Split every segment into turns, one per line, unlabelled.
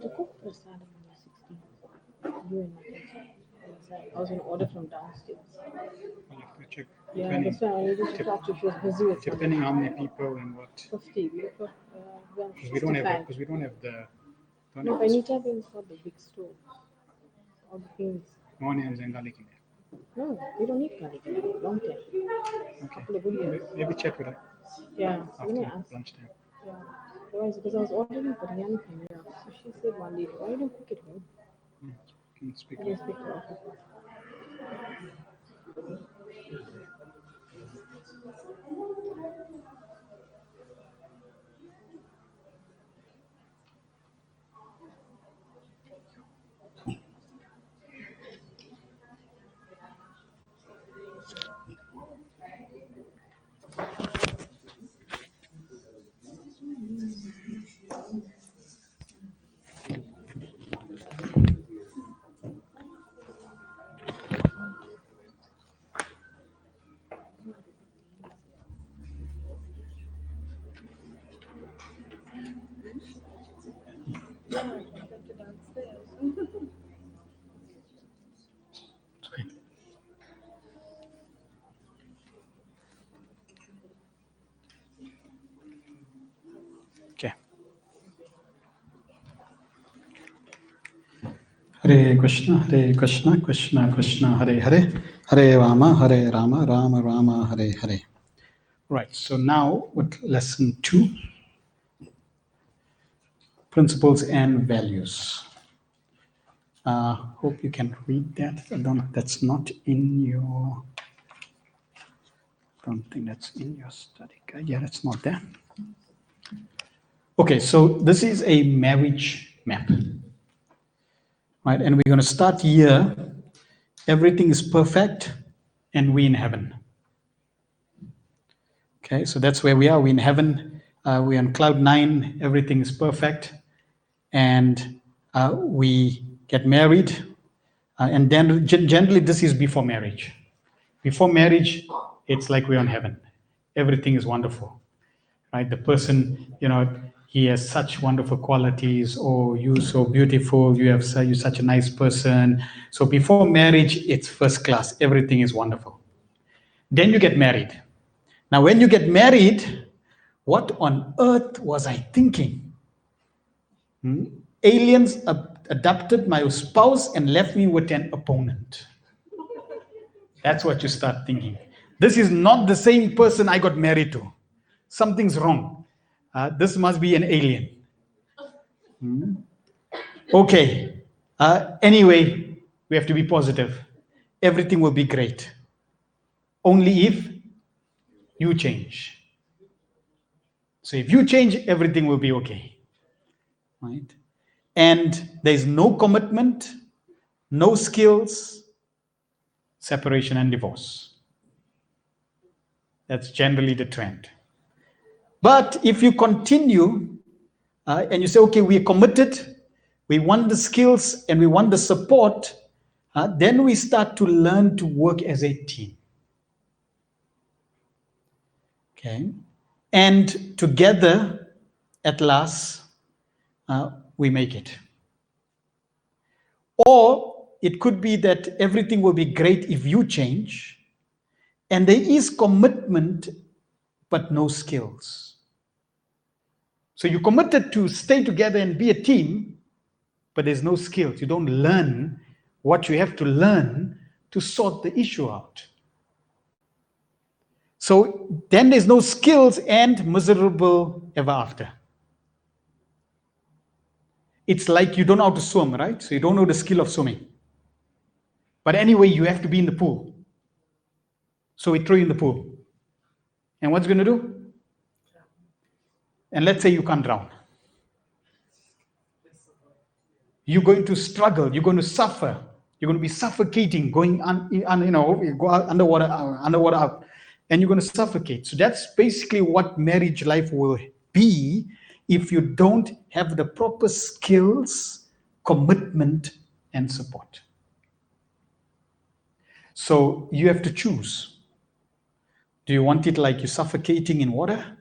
to cook prasadam on the 16th. You and my kids. I was going to order from downstairs.
I'll have to check.
Yeah,
Depending,
that's why I needed to talk to you. She was busy with something.
depending how many people and what.
50.
Because we don't have the.
No, Anita brings for the big stove. All the things.
No onions and garlic in there.
No, we don't need garlic. Long time.
Okay.
Couple of good years.
Maybe check with her
Yeah.
after lunchtime.
Yeah. Otherwise, because I was ordering biryani from here, so she said one day, why don't you cook it home?
Can speak.
Yes, speak to her.
Okay. Hare Krishna, Krishna Krishna, Hare Hare, Hare Rama, Rama Rama, Hare Hare. Right, so now with lesson 2, principles and values. Hope you can read that. That's not in your, don't think that's in your study guide. Yeah, that's not there. Okay, so this is a marriage map. Right, and we're going to start here. Everything is perfect and we're in heaven. Okay, so that's where we are. We're in heaven. We're on cloud 9. Everything is perfect. And we get married. And then generally this is before marriage. Before marriage, it's like we're in heaven. Everything is wonderful. Right? The person, he has such wonderful qualities. Oh, you're so beautiful. You're such a nice person. So before marriage, it's first class. Everything is wonderful. Then you get married. Now, when you get married, what on earth was I thinking? Aliens adopted my spouse and left me with an opponent. That's what you start thinking. This is not the same person I got married to. Something's wrong. This must be an alien. Okay. Anyway, we have to be positive. Everything will be great. Only if you change. So if you change, everything will be okay. Right? And there's no commitment, no skills, separation and divorce. That's generally the trend. But if you continue and you say, okay, we're committed, we want the skills and we want the support, then we start to learn to work as a team. Okay. And together, at last, we make it. Or it could be that everything will be great if you change, and there is commitment, but no skills. So you're committed to stay together and be a team, but there's no skills. You don't learn what you have to learn to sort the issue out. So then there's no skills and miserable ever after. It's like you don't know how to swim, right? So you don't know the skill of swimming. But anyway, you have to be in the pool. So we throw you in the pool. And what's going to do? And let's say you can't drown. You're going to struggle. You're going to suffer. You're going to be suffocating, going go underwater out. And you're going to suffocate. So that's basically what marriage life will be if you don't have the proper skills, commitment, and support. So you have to choose. Do you want it like you're suffocating in water?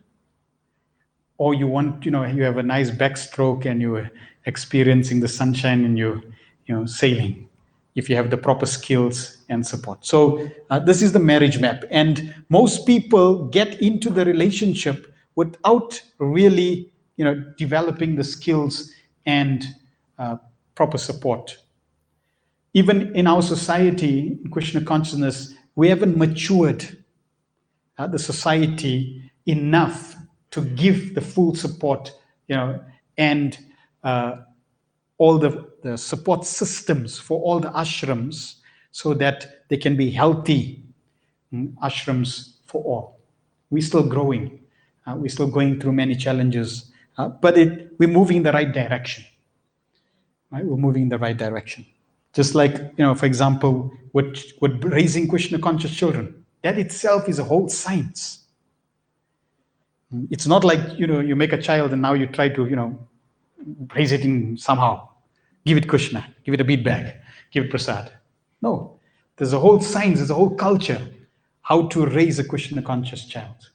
or you want, you have a nice backstroke and you're experiencing the sunshine and you're sailing, if you have the proper skills and support. So this is the marriage map, and most people get into the relationship without really developing the skills and proper support. Even in our society, in Krishna consciousness, we haven't matured the society enough to give the full support, and all the support systems for all the ashrams, so that they can be healthy ashrams for all. We're still growing. We're still going through many challenges, but we're moving in the right direction. Right? We're moving in the right direction. Just like, for example, with raising Krishna conscious children, that itself is a whole science. It's not like, you make a child and now you try to, raise it in somehow. Give it Krishna, give it a bead bag, give it prasad. No, there's a whole science, there's a whole culture how to raise a Krishna conscious child.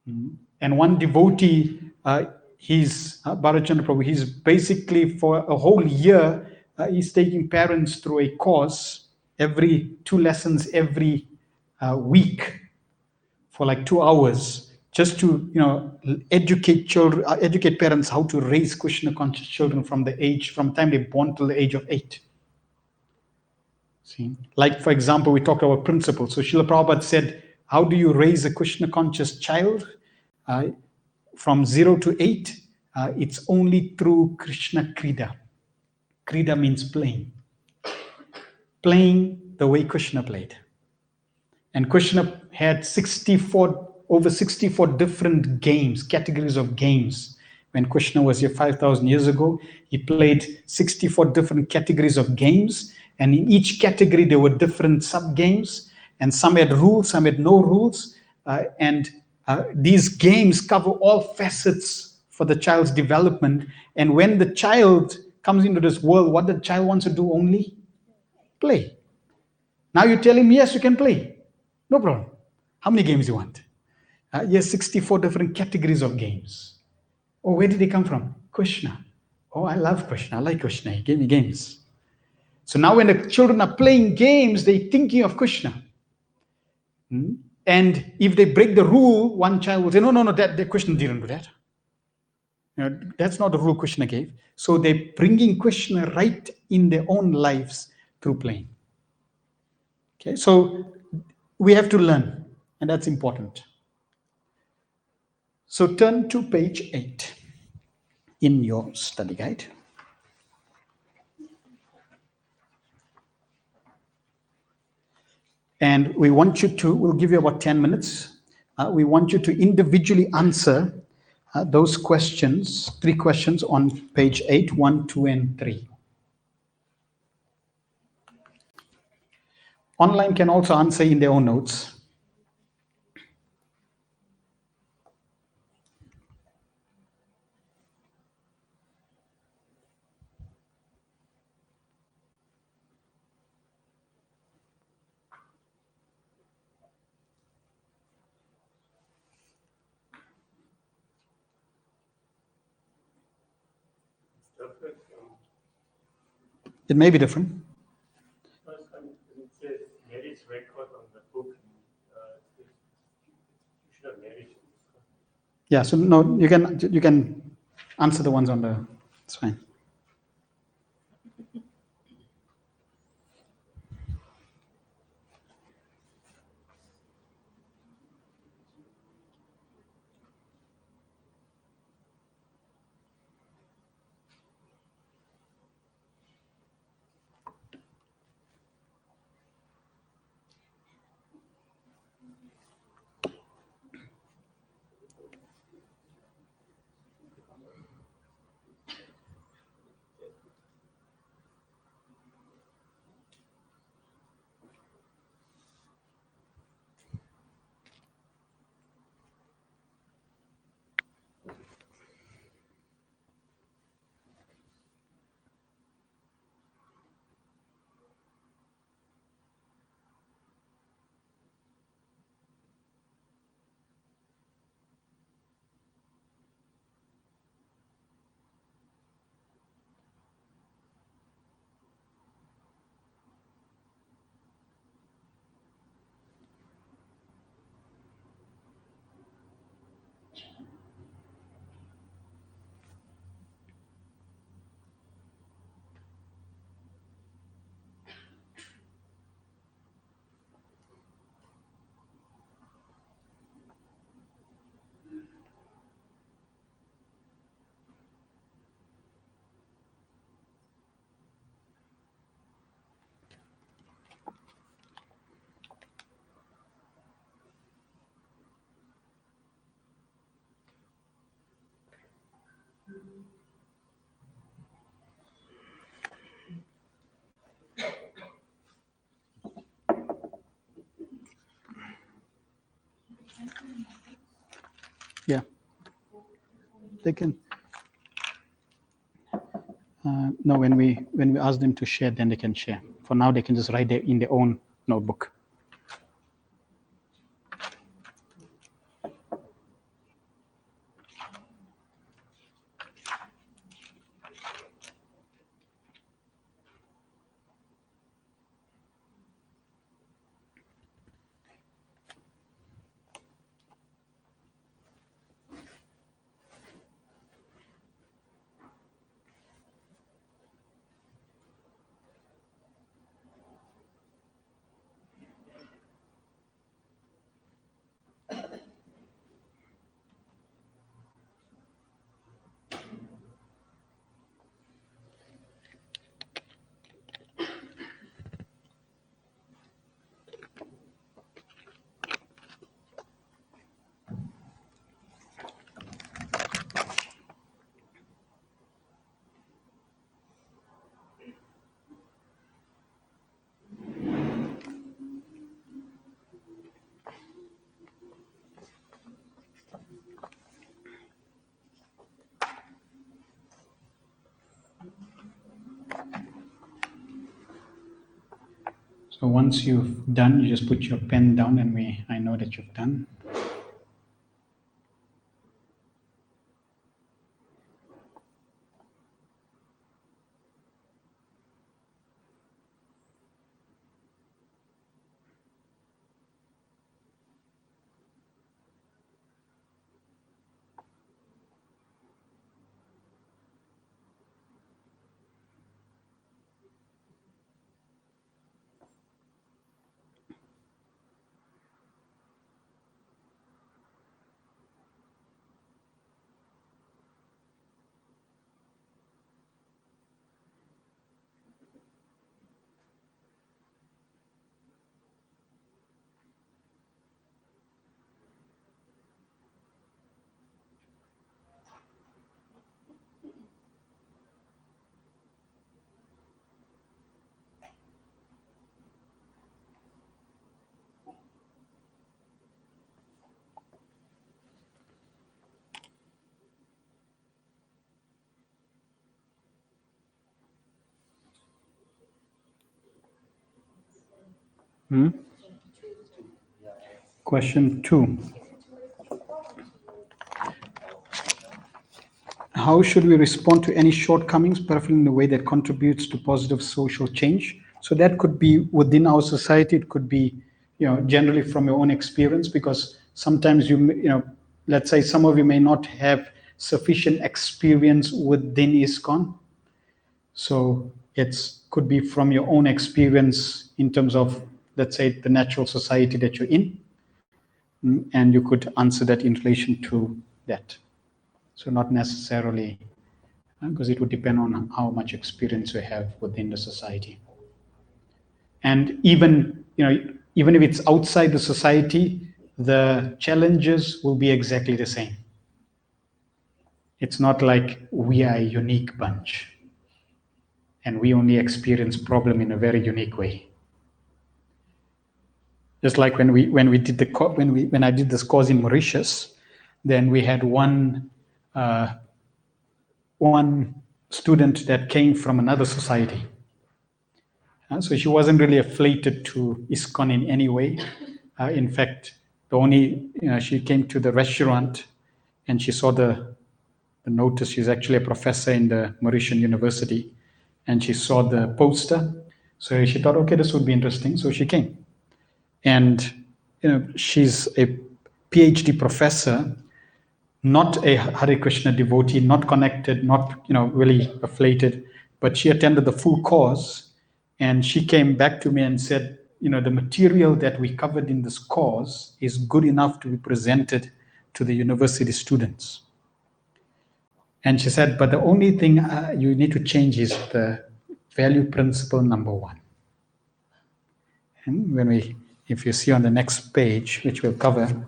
And one devotee, he's Bharachandra Prabhu, he's basically for a whole year, he's taking parents through a course, every 2 lessons every week for like 2 hours, just to educate children, educate parents how to raise Krishna conscious children from time they're born till the age of 8. See, like for example, we talked about principles. So Srila Prabhupada said, how do you raise a Krishna conscious child from 0 to 8? It's only through Krishna Krida. Krida means playing the way Krishna played. And Krishna had over 64 different games, categories of games. When Krishna was here 5,000 years ago, he played 64 different categories of games. And in each category, there were different sub-games. And some had rules, some had no rules. And these games cover all facets for the child's development. And when the child comes into this world, what the child wants to do only? Play. Now you tell him, yes, you can play. No problem. How many games you want? Yes, 64 different categories of games. Oh, where did they come from? Krishna. Oh, I love Krishna. I like Krishna. He gave me games. So now when the children are playing games, they're thinking of Krishna. And if they break the rule, one child will say, no, that Krishna didn't do that. That's not the rule Krishna gave. So they're bringing Krishna right in their own lives through playing. Okay, so we have to learn, and that's important. So turn to page 8 in your study guide. And we want you to, we'll give you about 10 minutes. We want you to individually answer those questions, 3 questions on page 8, 1, 2, and 3. Online can also answer in their own notes. It may be different.
It says marriage record on the book. You should have marriage.
Yeah, so no, you can answer the ones on the, it's fine. they can. No, when we ask them to share, then they can share. For now, they can just write in their own notebook. So once you've done, you just put your pen down and I know that you've done. Question 2. How should we respond to any shortcomings, preferably in a way that contributes to positive social change? So that could be within our society. It could be, generally from your own experience, because sometimes let's say some of you may not have sufficient experience within ISKCON. So it could be from your own experience in terms of, let's say, the natural society that you're in. And you could answer that in relation to that. So not necessarily, because it would depend on how much experience you have within the society. And even if it's outside the society, the challenges will be exactly the same. It's not like we are a unique bunch and we only experience problem in a very unique way. Just like when I did this course in Mauritius, then we had one student that came from another society. So she wasn't really affiliated to ISKCON in any way. In fact, she came to the restaurant and she saw the notice. She's actually a professor in the Mauritian University, and she saw the poster. So she thought, okay, this would be interesting. So she came. And she's a PhD professor, not a Hare Krishna devotee, not connected, not really affiliated, but she attended the full course, and she came back to me and said, the material that we covered in this course is good enough to be presented to the university students. And she said, but the only thing you need to change is the value principle number 1. And if you see on the next page, which we'll cover,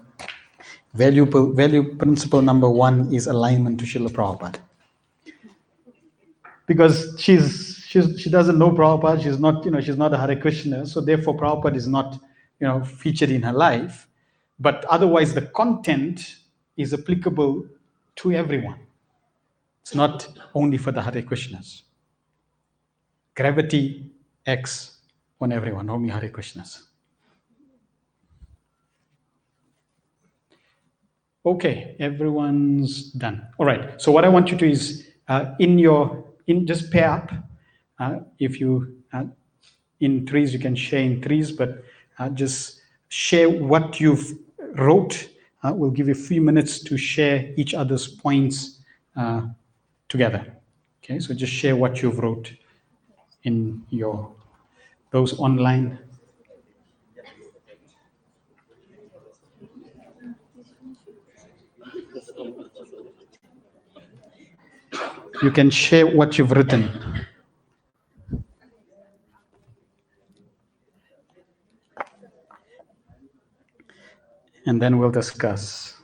value principle number 1 is alignment to Srila Prabhupada. Because she doesn't know Prabhupada, she's not a Hare Krishna, so therefore Prabhupada is not featured in her life. But otherwise the content is applicable to everyone. It's not only for the Hare Krishnas. Gravity X on everyone. How many Hare Krishnas? Okay, everyone's done. All right. So what I want you to is just pair up. If you in threes, you can share in threes, but just share what you've wrote. We'll give you a few minutes to share each other's points together. Okay, so just share what you've wrote in those online. You can share what you've written. And then we'll discuss.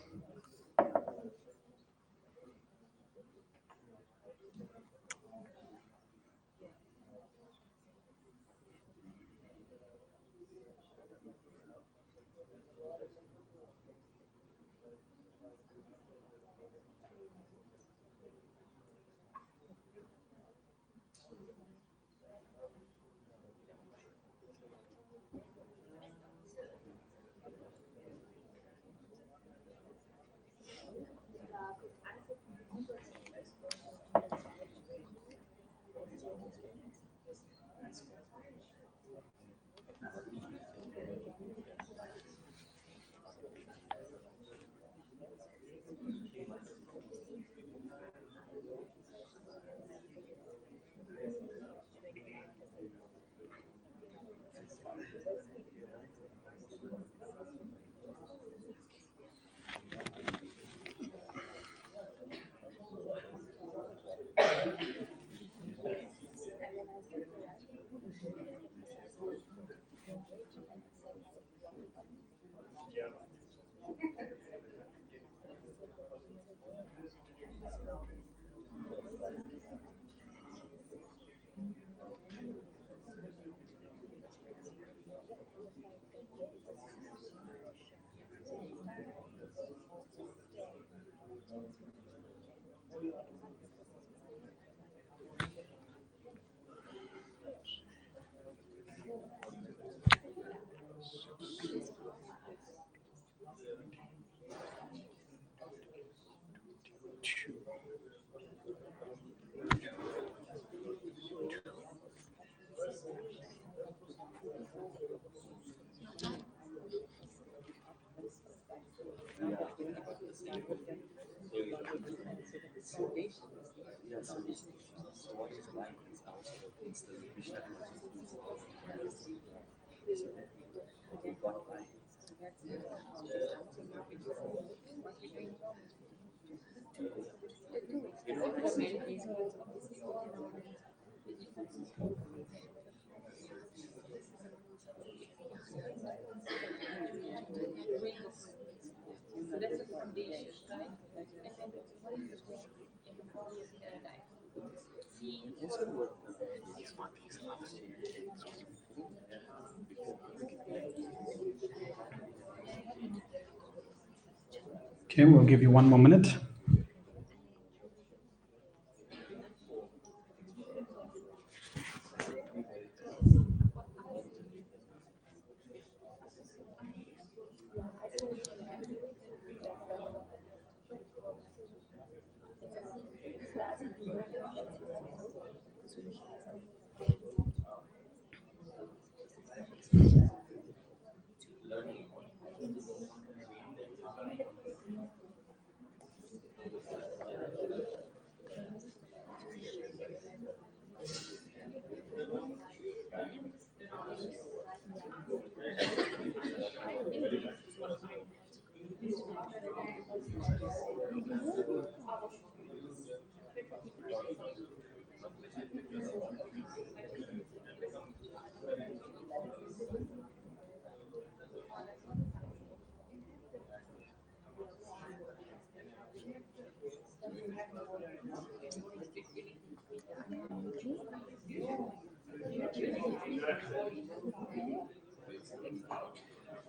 Okay, we'll give you one more minute.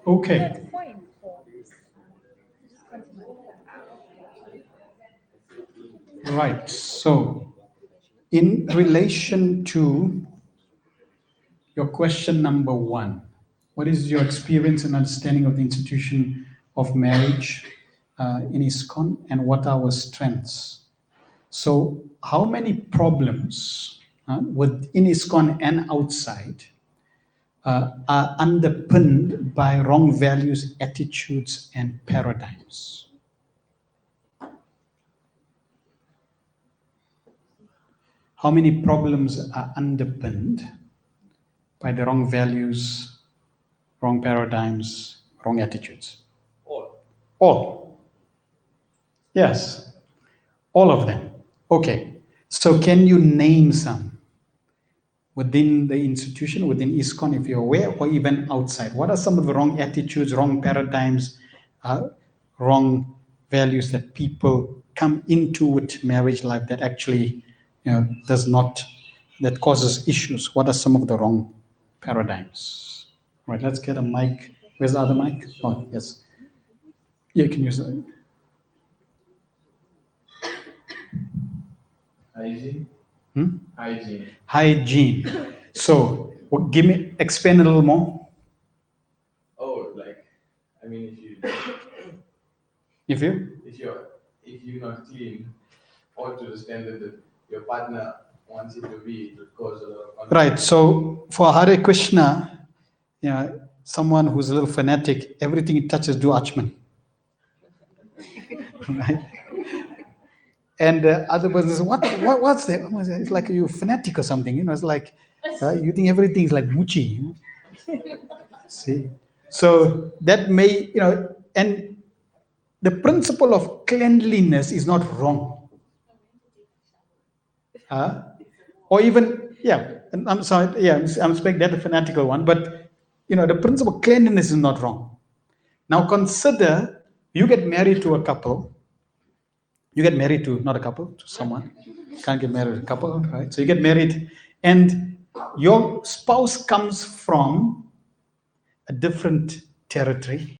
Okay. Right. So, in relation to your question number one, what is your experience and understanding of the institution of marriage in ISKCON, and what are our strengths? So, how many problems within ISKCON and outside are underpinned by wrong values, attitudes, and paradigms? How many problems are underpinned by the wrong values, wrong paradigms, wrong attitudes? All. Yes. All of them. Okay. So can you name some within the institution, within ISKCON, if you're aware, or even outside? What are some of the wrong attitudes, wrong paradigms, wrong values that people come into with marriage life that actually, that causes issues? What are some of the wrong paradigms? Right, let's get a mic. Where's the other mic? Oh, yes. Yeah, you can use it.
Hygiene. Hygiene.
Hygiene. So, expand a little more.
Oh, like, I mean,
If you?
if you're not clean, or to the standard that your partner wants it to be, it would cause a lot of conflict.
Right. So, for Hare Krishna, someone who's a little fanatic, everything he touches do achman. Right? And other person says, what's that? It's like you're fanatic or something, it's like you think everything is like Muchi. See? So that may, and the principle of cleanliness is not wrong. Or even, and I'm sorry, I'm speaking that a fanatical one, but the principle of cleanliness is not wrong. Now consider you get married to a couple. You get married to, not a couple, to someone. Can't get married to a couple, right? So you get married, and your spouse comes from a different territory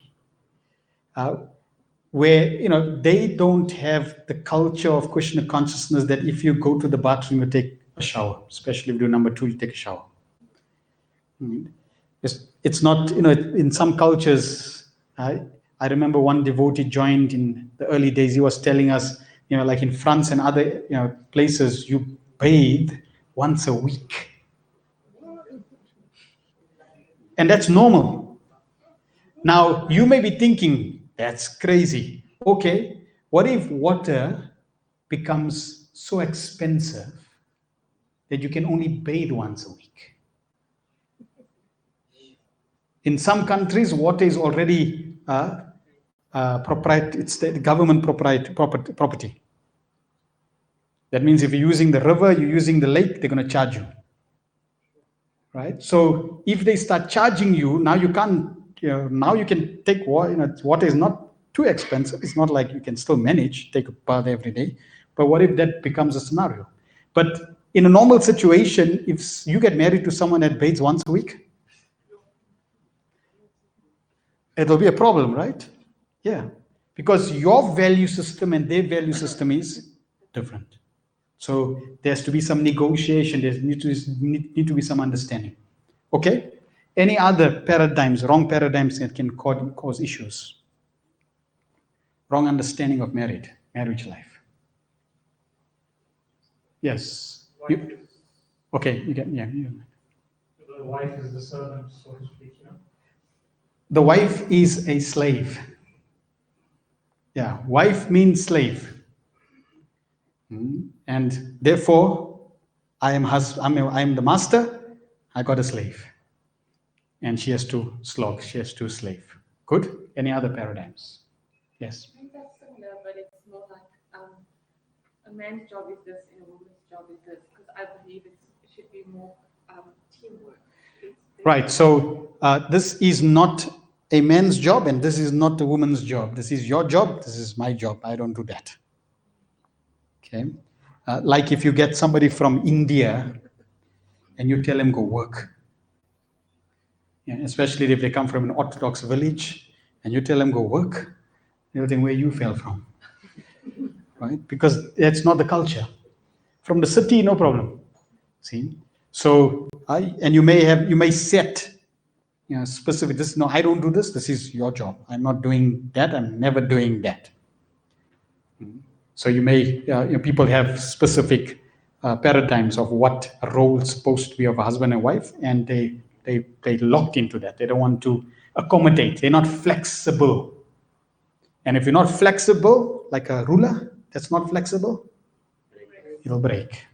where, they don't have the culture of Krishna consciousness that if you go to the bathroom, you take a shower. Especially if you do number 2, you take a shower. It's not, in some cultures, I remember one devotee joined in the early days. He was telling us, like in France and other places, you bathe once a week. And that's normal. Now, you may be thinking, that's crazy. Okay, what if water becomes so expensive that you can only bathe once a week? In some countries, water is already it's the government property. That means if you're using the river, you're using the lake, they're going to charge you. Right? So if they start charging you, now you can't, now you can take water, water is not too expensive. It's not like you can still manage, take a bath every day. But what if that becomes a scenario? But in a normal situation, if you get married to someone that bathes once a week, it'll be a problem, right? Yeah. Because your value system and their value system is different. So there has to be some negotiation. There need to be some understanding. Okay? Any other paradigms, wrong paradigms that can cause issues? Wrong understanding of marriage life. Yes. Okay, you get,
The wife is the servant, so to speak,
The wife is a slave. Yeah, wife means slave. And therefore, I am the master, I got a slave. And she has to slog, she has to slave. Good? Any other paradigms? Yes.
I think that's similar, but it's more like a man's job is this and a woman's job is this, because I believe it should be more teamwork.
Right, so this is not a man's job and this is not a woman's job. This is your job, this is my job. I don't do that. Okay, like if you get somebody from India and you tell him go work, especially if they come from an Orthodox village and you tell them go work, they'll think where you fell from, right? Because that's not the culture. From the city, no problem. See, so and you may set, specific. This no, I don't do this. This is your job. I'm not doing that. I'm never doing that. So you may, people have specific paradigms of what a role is supposed to be of a husband and wife, and they locked into that. They don't want to accommodate. They're not flexible. And if you're not flexible, like a ruler that's not flexible, it'll break.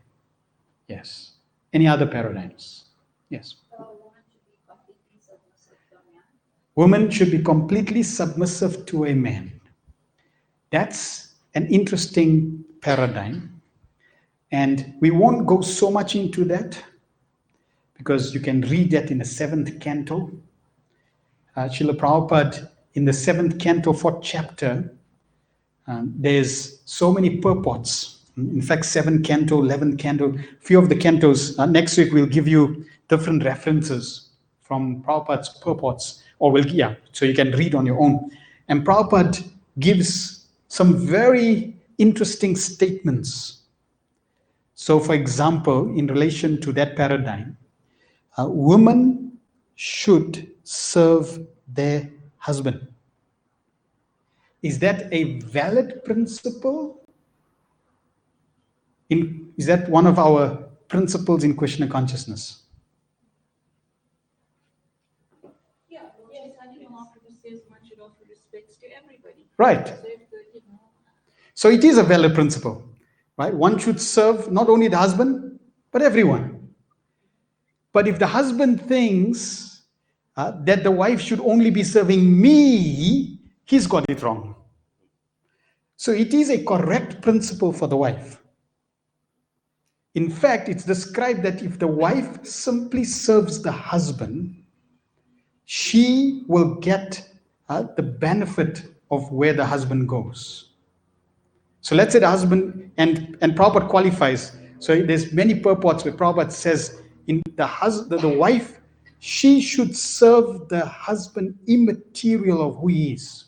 Yes. Any other paradigms? Yes. Women should be completely submissive to a man. That's an interesting paradigm. And we won't go so much into that because you can read that in the 7th canto. Srila Prabhupada, in the 7th canto, 4th chapter, there's so many purports. In fact, 7th canto, 11th canto, few of the cantos. Next week, we'll give you different references from Prabhupada's purports, so you can read on your own. And Prabhupada gives some very interesting statements. So, for example, in relation to that paradigm, women should serve their husband. Is that a valid principle? Is that one of our principles in Krishna consciousness?
Yeah, Chaitanya Mahaprabhu says one should offer respects to everybody.
Right. So it is a valid principle, right? One should serve not only the husband, but everyone. But if the husband thinks that the wife should only be serving me, he's got it wrong. So it is a correct principle for the wife. In fact, it's described that if the wife simply serves the husband, she will get the benefit of where the husband goes. So let's say the husband, and Prabhupada qualifies. So there's many purports where Prabhupada says in the wife, she should serve the husband immaterial of who he is.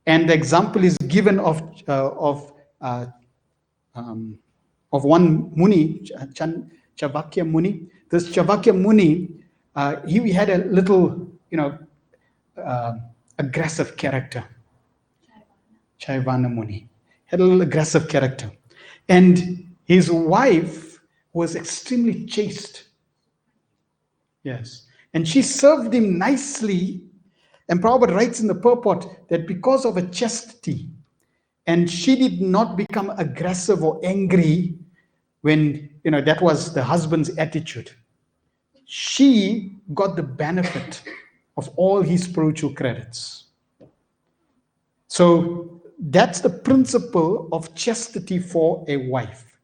And the example is given of one Muni, Chavakya Muni. This Chavakya Muni, he had a little, aggressive character. Chaivana Muni had a little aggressive character. And his wife was extremely chaste. Yes. And she served him nicely. And Prabhupada writes in the purport that because of her chastity, and she did not become aggressive or angry when, that was the husband's attitude. She got the benefit of all his spiritual credits. So that's the principle of chastity for a wife.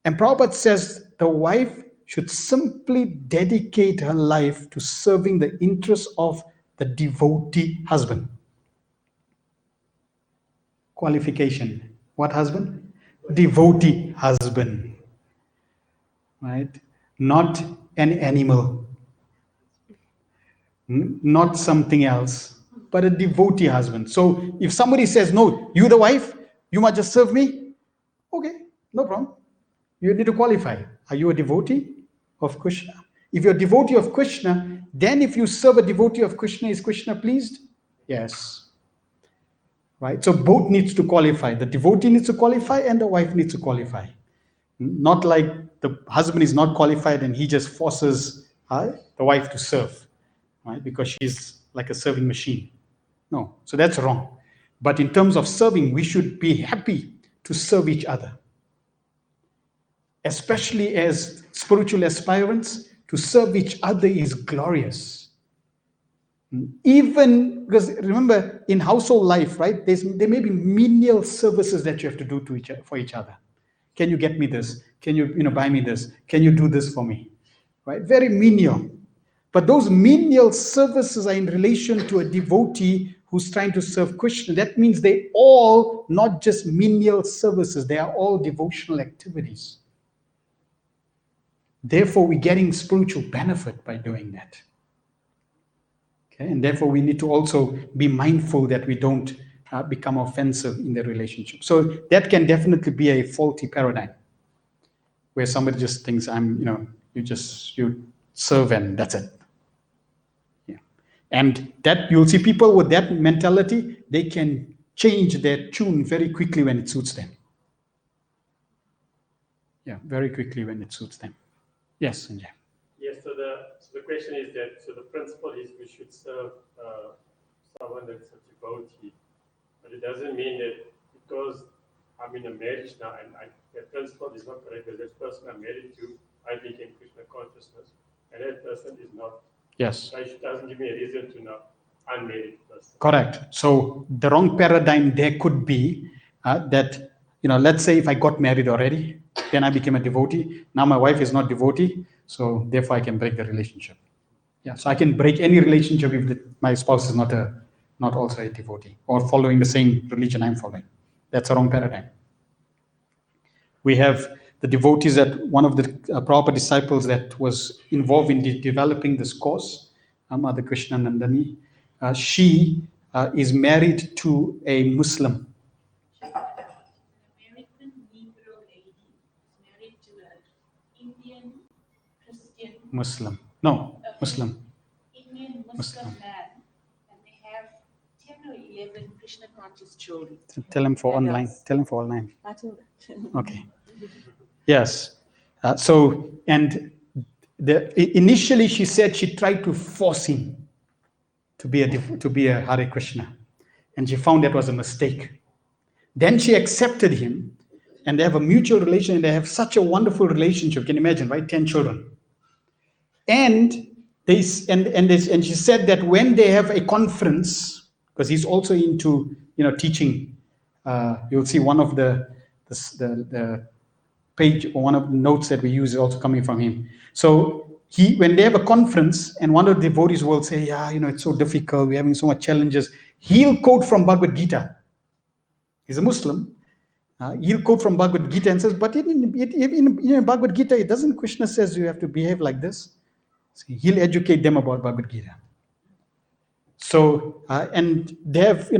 And Prabhupada says the wife should simply dedicate her life to serving the interests of the devotee husband. Qualification. What husband? Devotee husband. Right? Not an animal. Not something else, but a devotee husband. So if somebody says, no, you the wife, you must just serve me. Okay, no problem. You need to qualify. Are you a devotee of Krishna? If you're a devotee of Krishna, then if you serve a devotee of Krishna, is Krishna pleased? Yes. Right? So both needs to qualify. The devotee needs to qualify and the wife needs to qualify. Not like the husband is not qualified and he just forces the wife to serve, right? Because she's like a serving machine. No, so that's wrong. But in terms of serving, we should be happy to serve each other. Especially as spiritual aspirants, to serve each other is glorious. Even because remember, in household life, right, there may be menial services that you have to do for each other. Can you get me this? Can you buy me this? Can you do this for me? Right? Very menial. But those menial services are in relation to a devotee who's trying to serve Krishna. That means they all not just menial services, they are all devotional activities. Therefore, we're getting spiritual benefit by doing that. Okay, and therefore we need to also be mindful that we don't become offensive in the relationship. So that can definitely be a faulty paradigm, where somebody just thinks you serve and that's it. Yeah. And that you'll see people with that mentality, they can change their tune very quickly when it suits them. Yeah, very quickly when it suits them. Yes, Sanjay.
Yes, so the question is that, so the principle is we should serve someone that's a devotee, but it doesn't mean that because I'm in a marriage now and the principle is not correct, because this person I'm married to, I became Krishna consciousness, and that person is not.
Yes.
It doesn't give me a reason to not unmarried person.
Correct. So the wrong paradigm there could be that, let's say if I got married already, then I became a devotee. Now my wife is not devotee, so therefore I can break the relationship. Yeah, so I can break any relationship if my spouse is not also a devotee or following the same religion I'm following. That's a wrong paradigm. We have the devotees that one of the Prabhupada disciples that was involved in developing this course, Mother Krishna Nandani. She is married to a Muslim.
An American Negro lady is married to an Indian Christian.
Muslim. No, Muslim.
Indian Muslim man, and they have 10 or 11 Krishna conscious children.
Tell him for online. Tell him for online. Okay. Yes. Initially she said she tried to force him to be a Hare Krishna, and she found that was a mistake. Then she accepted him, and they have a mutual relation, and they have such a wonderful relationship. Can you imagine, right? 10 children. And she said that when they have a conference, because he's also into teaching, you'll see one of the page or one of the notes that we use is also coming from him. So when they have a conference and one of the devotees will say, it's so difficult, we're having so much challenges, he'll quote from Bhagavad Gita. He's a Muslim. He'll quote from Bhagavad Gita and says, but in Bhagavad Gita, it doesn't, Krishna says you have to behave like this. So he'll educate them about Bhagavad Gita. So, and they have,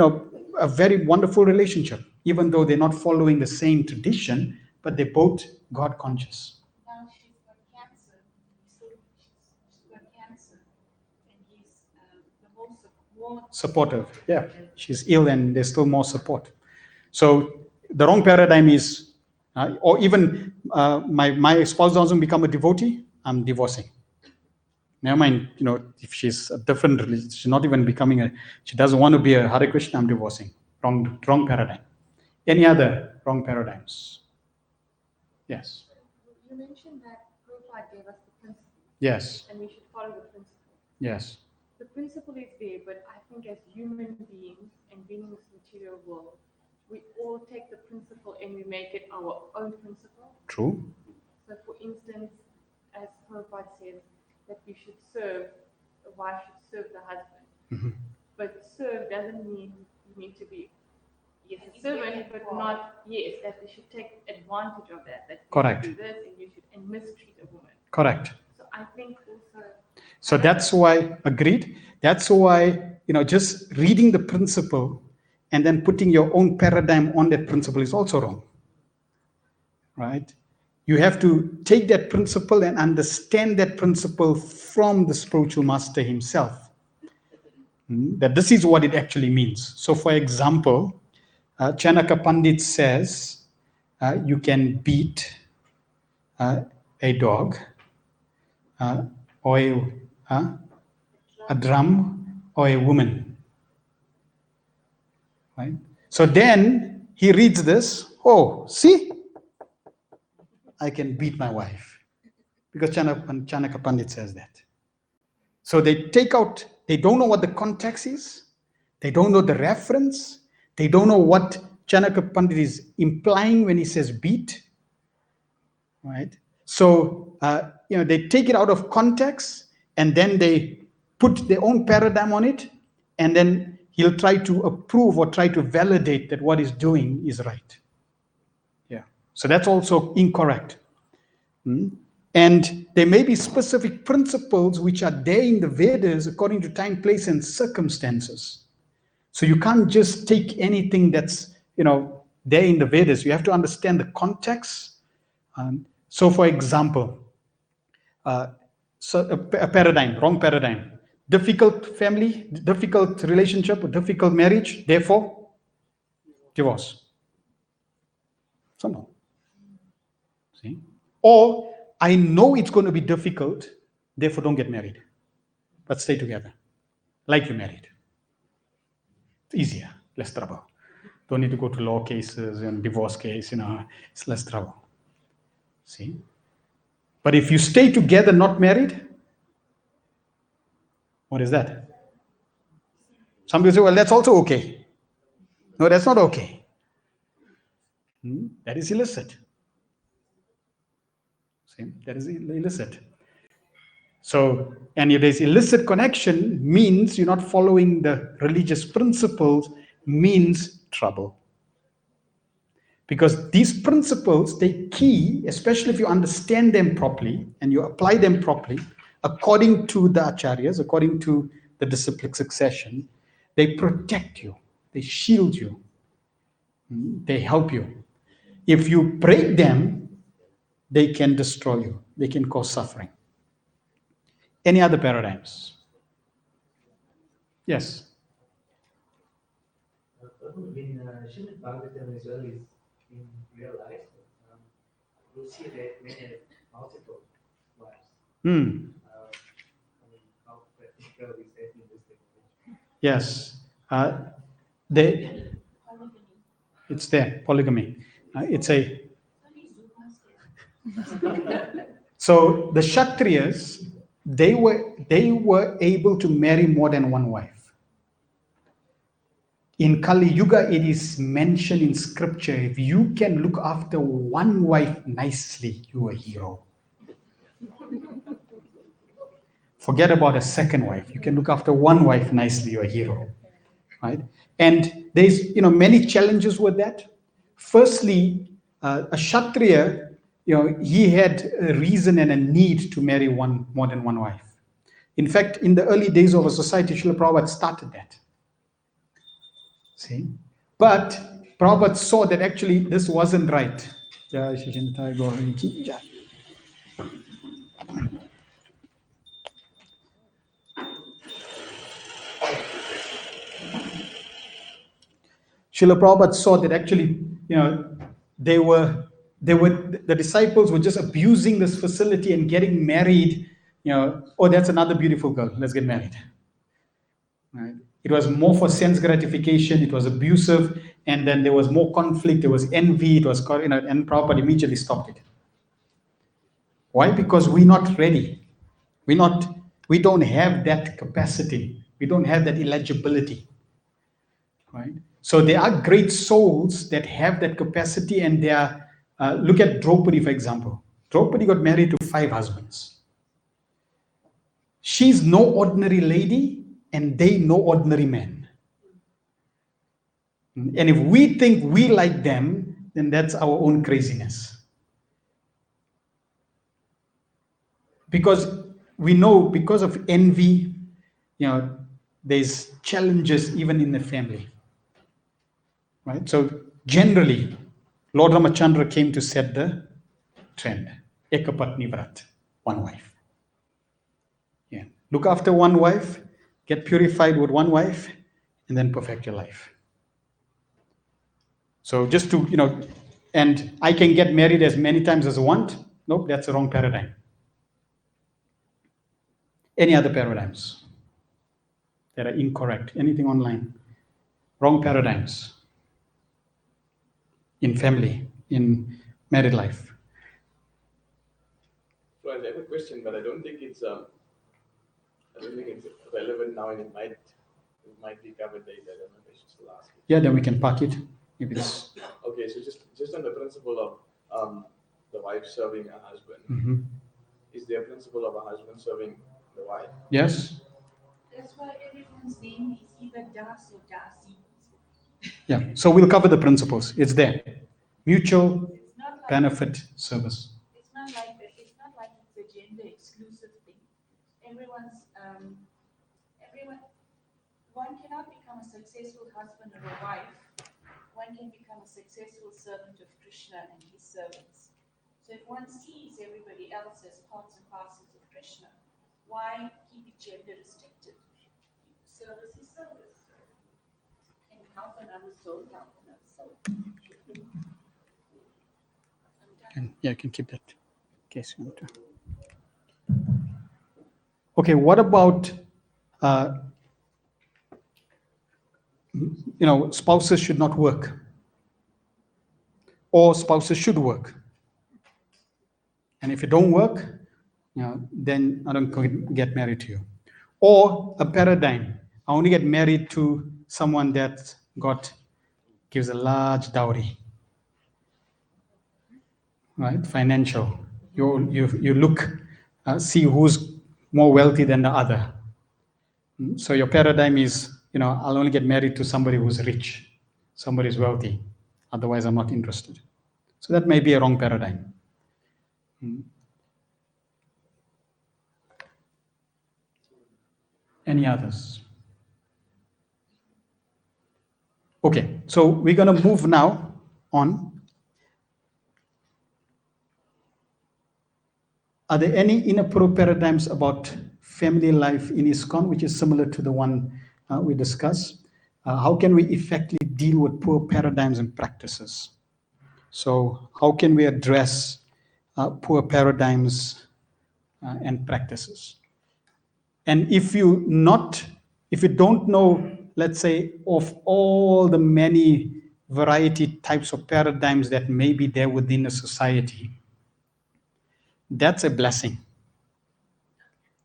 a very wonderful relationship, even though they're not following the same tradition, but they're both God conscious.
Now she's got cancer. She's got cancer, and he's the most more
Supportive. Yeah, she's ill and there's still more support. So the wrong paradigm is, or even my spouse doesn't become a devotee, I'm divorcing. Never mind, if she's a different religion, she's not even becoming she doesn't want to be a Hare Krishna, I'm divorcing. Wrong paradigm. Any other wrong paradigms? Yes.
You mentioned that Prabhupada gave us the principle.
Yes.
And we should follow the principle.
Yes.
The principle is there, but I think as human beings and being in this material world, we all take the principle and we make it our own principle.
True.
So for instance, as Prabhupada says, that we should serve, the wife should serve the husband.
Mm-hmm.
But serve doesn't mean you need to be a servant, but not, that we should take advantage of that you
correct.
should do this and mistreat a woman.
Correct.
So I think also.
So that's why, agreed. That's why, just reading the principle and then putting your own paradigm on that principle is also wrong. Right? You have to take that principle and understand that principle from the spiritual master himself. That this is what it actually means. So for example, Chanaka Pandit says you can beat a dog or a drum or a woman. Right? So then he reads this, see, I can beat my wife. Because Chanaka Pandit says that. So they don't know what the context is, they don't know the reference, they don't know what Chanaka Pandit is implying when he says beat. Right? So, they take it out of context and then they put their own paradigm on it, and then he'll try to approve or try to validate that what he's doing is right. Yeah. So that's also incorrect. And there may be specific principles which are there in the Vedas according to time, place, and circumstances. So you can't just take anything that's, there in the Vedas. You have to understand the context. So for example, a paradigm, wrong paradigm. Difficult family, difficult relationship, difficult marriage, therefore, divorce. So no. See? Or I know it's going to be difficult, therefore don't get married, but stay together, like you're married. It's easier, less trouble. Don't need to go to law cases and divorce case, it's less trouble. See? But if you stay together, not married, what is that? Some people say, well, that's also okay. No, that's not okay. That is illicit. See? That is illicit. So, and if there's illicit connection, means you're not following the religious principles, means trouble. Because these principles, they key, especially if you understand them properly and you apply them properly, according to the acharyas, according to the disciplic succession, they protect you, they shield you, they help you. If you break them, they can destroy you, they can cause suffering. Any other paradigms? Yes.
When Srimad Bhagavatam as well is in real life, we'll see that many have multiple wives. How practical is that in this technology?
Yes. It's there, polygamy. So the Kshatriyas, they were able to marry more than one wife. In Kali Yuga, it is mentioned in scripture, if you can look after one wife nicely, you're a hero. Forget about a second wife. You can look after one wife nicely, you're a hero. Right? And there's many challenges with that. Firstly, a Kshatriya, he had a reason and a need to marry more than one wife. In fact, in the early days of a society, Srila Prabhupada started that. See? But Prabhupada saw that actually this wasn't right. Srila Prabhupada saw that actually, the disciples were just abusing this facility and getting married. Oh, that's another beautiful girl. Let's get married. Right? It was more for sense gratification. It was abusive, and then there was more conflict. There was envy. It was, and Prabhupada immediately stopped it. Why? Because we're not ready. We don't have that capacity. We don't have that eligibility. Right? So there are great souls that have that capacity, and they are. Look at Draupadi, for example. Draupadi got married to 5 husbands. She's no ordinary lady, and they no ordinary man. And if we think we like them, then that's our own craziness. Because we know, because of envy, there's challenges even in the family. Right? So generally, Lord Ramachandra came to set the trend. Ekapatni Vrat, one wife. Yeah. Look after one wife, get purified with one wife, and then perfect your life. So just to, and I can get married as many times as I want. Nope, that's the wrong paradigm. Any other paradigms that are incorrect? Anything online? Wrong paradigms in family, in married life.
So I have a question, but I don't think it's relevant now, and it might be covered later. I don't know if I should still ask it.
Yeah, then we can park it if it's.
Okay, so just on the principle of the wife serving a husband, is there a principle of a husband serving the wife?
Yes.
That's why everyone's name is either Das or Dasi.
Yeah, so we'll cover the principles. It's there. Mutual
It's not like
benefit service.
it's not like that. It's not like it's a gender exclusive thing. Everyone, one cannot become a successful husband or a wife, one can become a successful servant of Krishna and his servants. So if one sees everybody else as parts and parcels of Krishna, why keep it gender restricted? Service is service. And help another soul, help another soul.
You can keep that in case you want to. Okay, what about, spouses should not work, or spouses should work. And if you don't work, then I don't get married to you. Or a paradigm, I only get married to someone that gives a large dowry, right? Financial. You look, see who's more wealthy than the other. So your paradigm is, I'll only get married to somebody who's rich, somebody who's wealthy. Otherwise, I'm not interested. So that may be a wrong paradigm. Any others? Okay, so we're going to move now on. Are there any inappropriate paradigms about family life in ISKCON, which is similar to the one we discussed? How can we effectively deal with poor paradigms and practices? So how can we address poor paradigms and practices? And if you don't know, let's say, of all the many variety types of paradigms that may be there within a society, that's a blessing.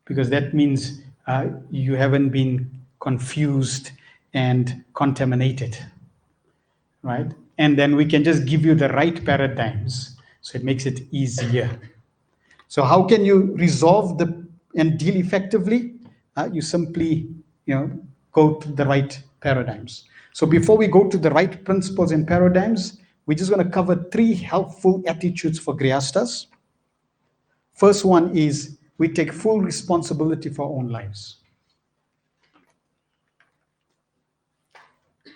Because that means you haven't been confused and contaminated, right? And then we can just give you the right paradigms, so it makes it easier. So how can you resolve and deal effectively? You simply, go to the right paradigms. So before we go to the right principles and paradigms, we're just going to cover 3 helpful attitudes for Grihastas. First one is we take full responsibility for our own lives.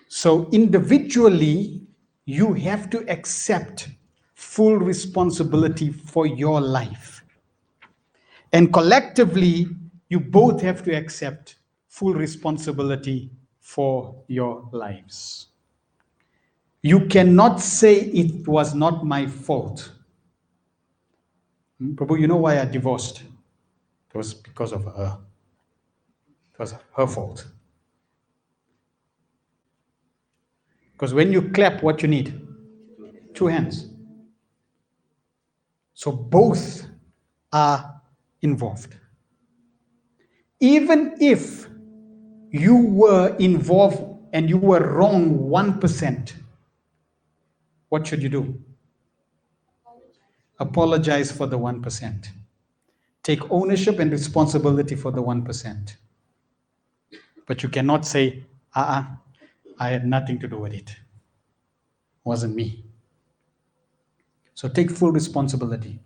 So individually, you have to accept full responsibility for your life. And collectively, you both have to accept full responsibility for your lives. You cannot say it was not my fault. Prabhu, you know why I divorced? It was because of her. It was her fault. Because when you clap, what you need? 2 hands. So both are involved. Even if you were involved and you were wrong 1%, what should you do? Apologize for the 1%. Take ownership and responsibility for the 1%. But you cannot say, I had nothing to do with it. It wasn't me. So take full responsibility.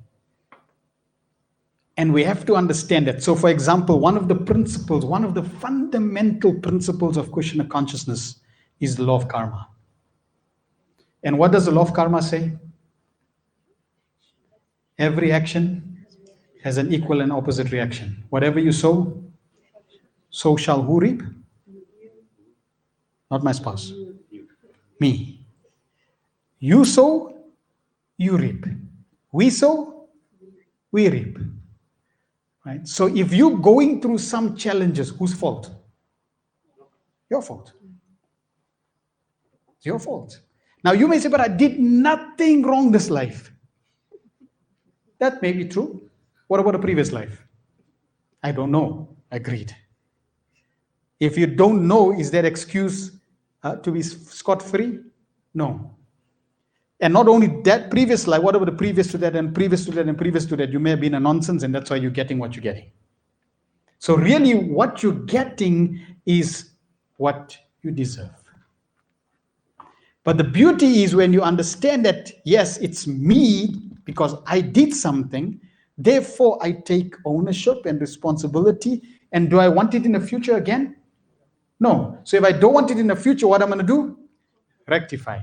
And we have to understand that. So for example, one of the fundamental principles of Krishna consciousness is the law of karma. And what does the law of karma say? Every action has an equal and opposite reaction. Whatever you sow, so shall who reap? Not my spouse. Me. You sow, you reap. We sow, we reap. Right? So if you're going through some challenges, whose fault? Your fault. It's your fault. Now you may say, but I did nothing wrong this life. That may be true. What about a previous life? I don't know. Agreed. If you don't know, is that excuse to be scot-free? No. And not only that previous life, what about the previous to that and previous to that and previous to that? You may have been a nonsense and that's why you're getting what you're getting. So really what you're getting is what you deserve. But the beauty is when you understand that, yes, it's me because I did something, therefore I take ownership and responsibility. And do I want it in the future again? No. So if I don't want it in the future, what I'm going to do? Rectify.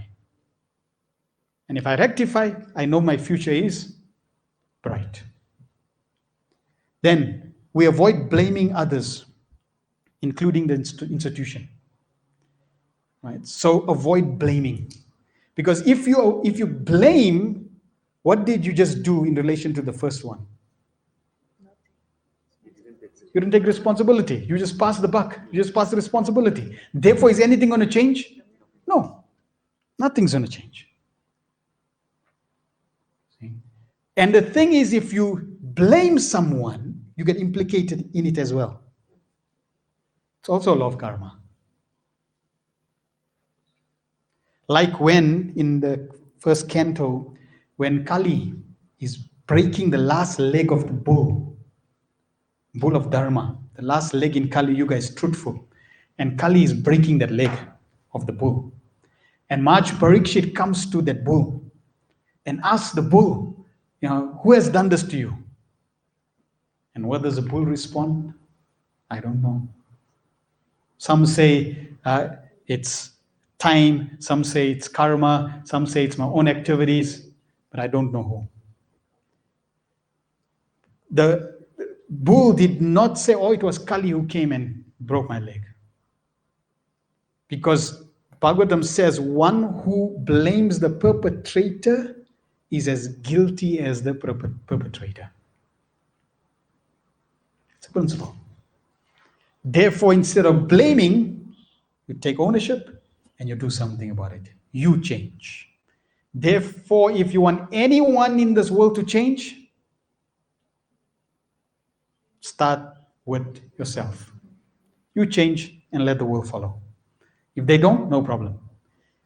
And if I rectify, I know my future is bright. Then we avoid blaming others, including the institution. Right? So avoid blaming. Because if you blame, what did you just do in relation to the first one? You didn't take responsibility. You just passed the buck. You just passed the responsibility. Therefore, is anything going to change? No. Nothing's going to change. See? And the thing is, if you blame someone, you get implicated in it as well. It's also a law of karma. Like when in the first canto, when Kali is breaking the last leg of the bull of Dharma, the last leg in Kali Yuga is truthful. And Kali is breaking that leg of the bull. And Maharaj Parikshit comes to that bull and asks the bull, who has done this to you? And what does the bull respond? I don't know. Some say it's time, some say it's karma, some say it's my own activities, but I don't know who. The bull did not say, oh, it was Kali who came and broke my leg. Because Bhagavatam says one who blames the perpetrator is as guilty as the perpetrator. It's a principle. Therefore, instead of blaming, you take ownership and you do something about it. You change. Therefore, if you want anyone in this world to change, start with yourself. You change and let the world follow. If they don't, no problem.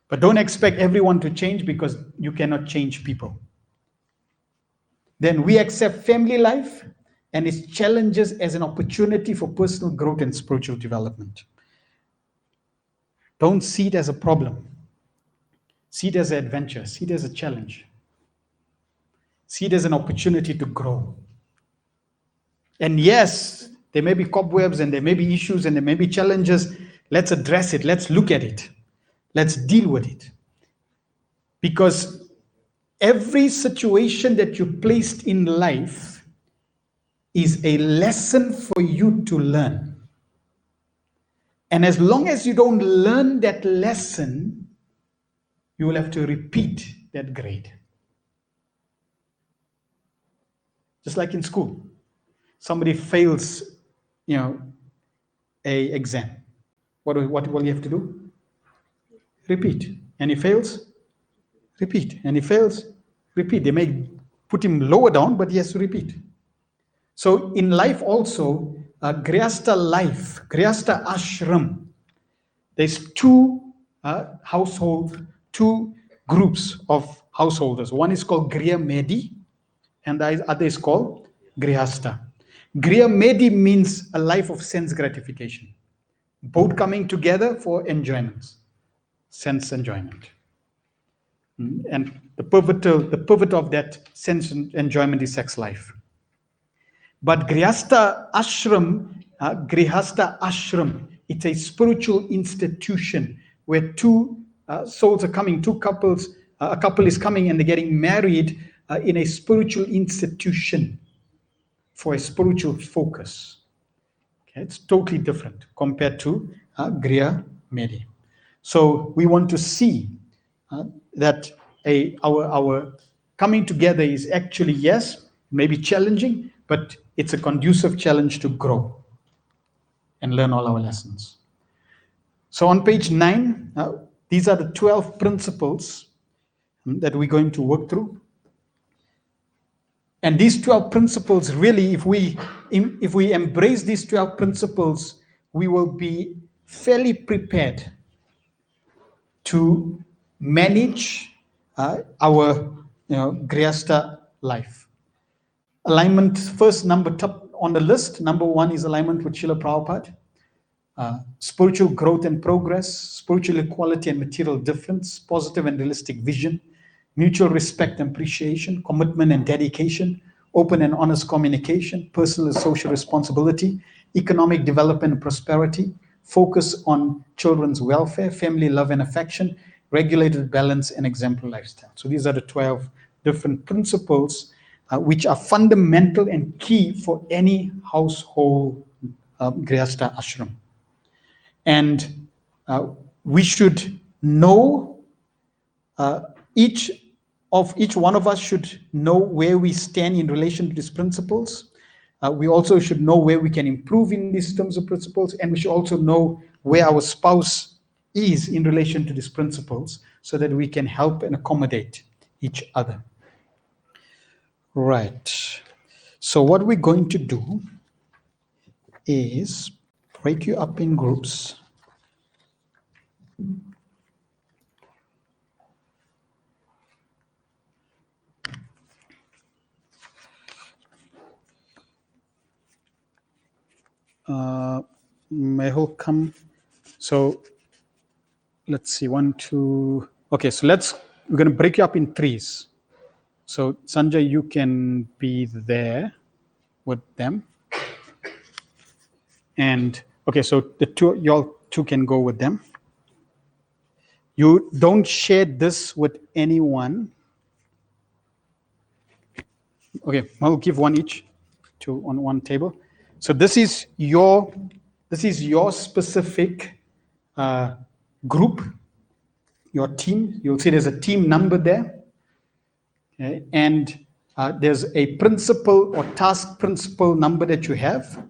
But don't expect everyone to change because you cannot change people. Then we accept family life and its challenges as an opportunity for personal growth and spiritual development. Don't see it as a problem. See it as an adventure. See it as a challenge. See it as an opportunity to grow. And yes, there may be cobwebs and there may be issues and there may be challenges. Let's address it. Let's look at it. Let's deal with it. Because every situation that you placed in life is a lesson for you to learn. And as long as you don't learn that lesson, you will have to repeat that grade. Just like in school. Somebody fails, a exam. What will you have to do? Repeat. And he fails? Repeat. And he fails? Repeat. They may put him lower down, but he has to repeat. So in life also, Grihastha life, Grihastha ashram, there's two groups of householders. One is called Griha Medi, and the other is called Grihastha. Griha Medi means a life of sense gratification. Both coming together for enjoyments, sense enjoyment. And the pivot of that sense enjoyment is sex life. But Grihastha ashram, it's a spiritual institution where two souls are coming, two couples, a couple is coming and they're getting married in a spiritual institution for a spiritual focus. Okay, it's totally different compared to Griha Medi. So we want to see that our coming together is actually, yes, maybe challenging, but it's a conducive challenge to grow and learn all our lessons. So on page 9, these are the 12 principles that we're going to work through. And these 12 principles, really, if we embrace these 12 principles, we will be fairly prepared to manage our Grihastha life. Alignment, first number top on the list, number 1 is alignment with Srila Prabhupada. Spiritual growth and progress, spiritual equality and material difference, positive and realistic vision, mutual respect and appreciation, commitment and dedication, open and honest communication, personal and social responsibility, economic development and prosperity, focus on children's welfare, family love and affection, regulated balance, and exemplary lifestyle. So these are the 12 different principles which are fundamental and key for any household Grihastha ashram. And we should know, each one of us should know where we stand in relation to these principles. We also should know where we can improve in these terms of principles, and we should also know where our spouse is in relation to these principles so that we can help and accommodate each other. Right. So what we're going to do is break you up in groups. Mehul, come. So let's see, 1, 2. Okay, so we're going to break you up in threes. So Sanjay, you can be there with them. And okay, so y'all two can go with them. You don't share this with anyone. Okay, I'll give one each on one table. So this is your specific group, your team. You'll see there's a team number there. Okay, and there's a principal or task principal number that you have.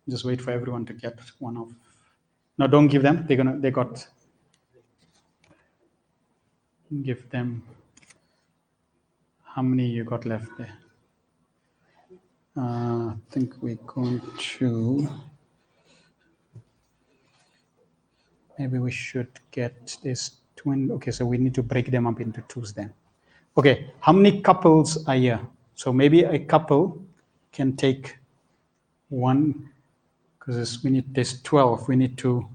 Just wait for everyone to get one of. No, don't give them. They got. Give them. How many you got left there? I think we're going to. Maybe we should get this twin. Okay, so we need to break them up into twos then. Okay, how many couples are here? So maybe a couple can take one, because there's 12. We need to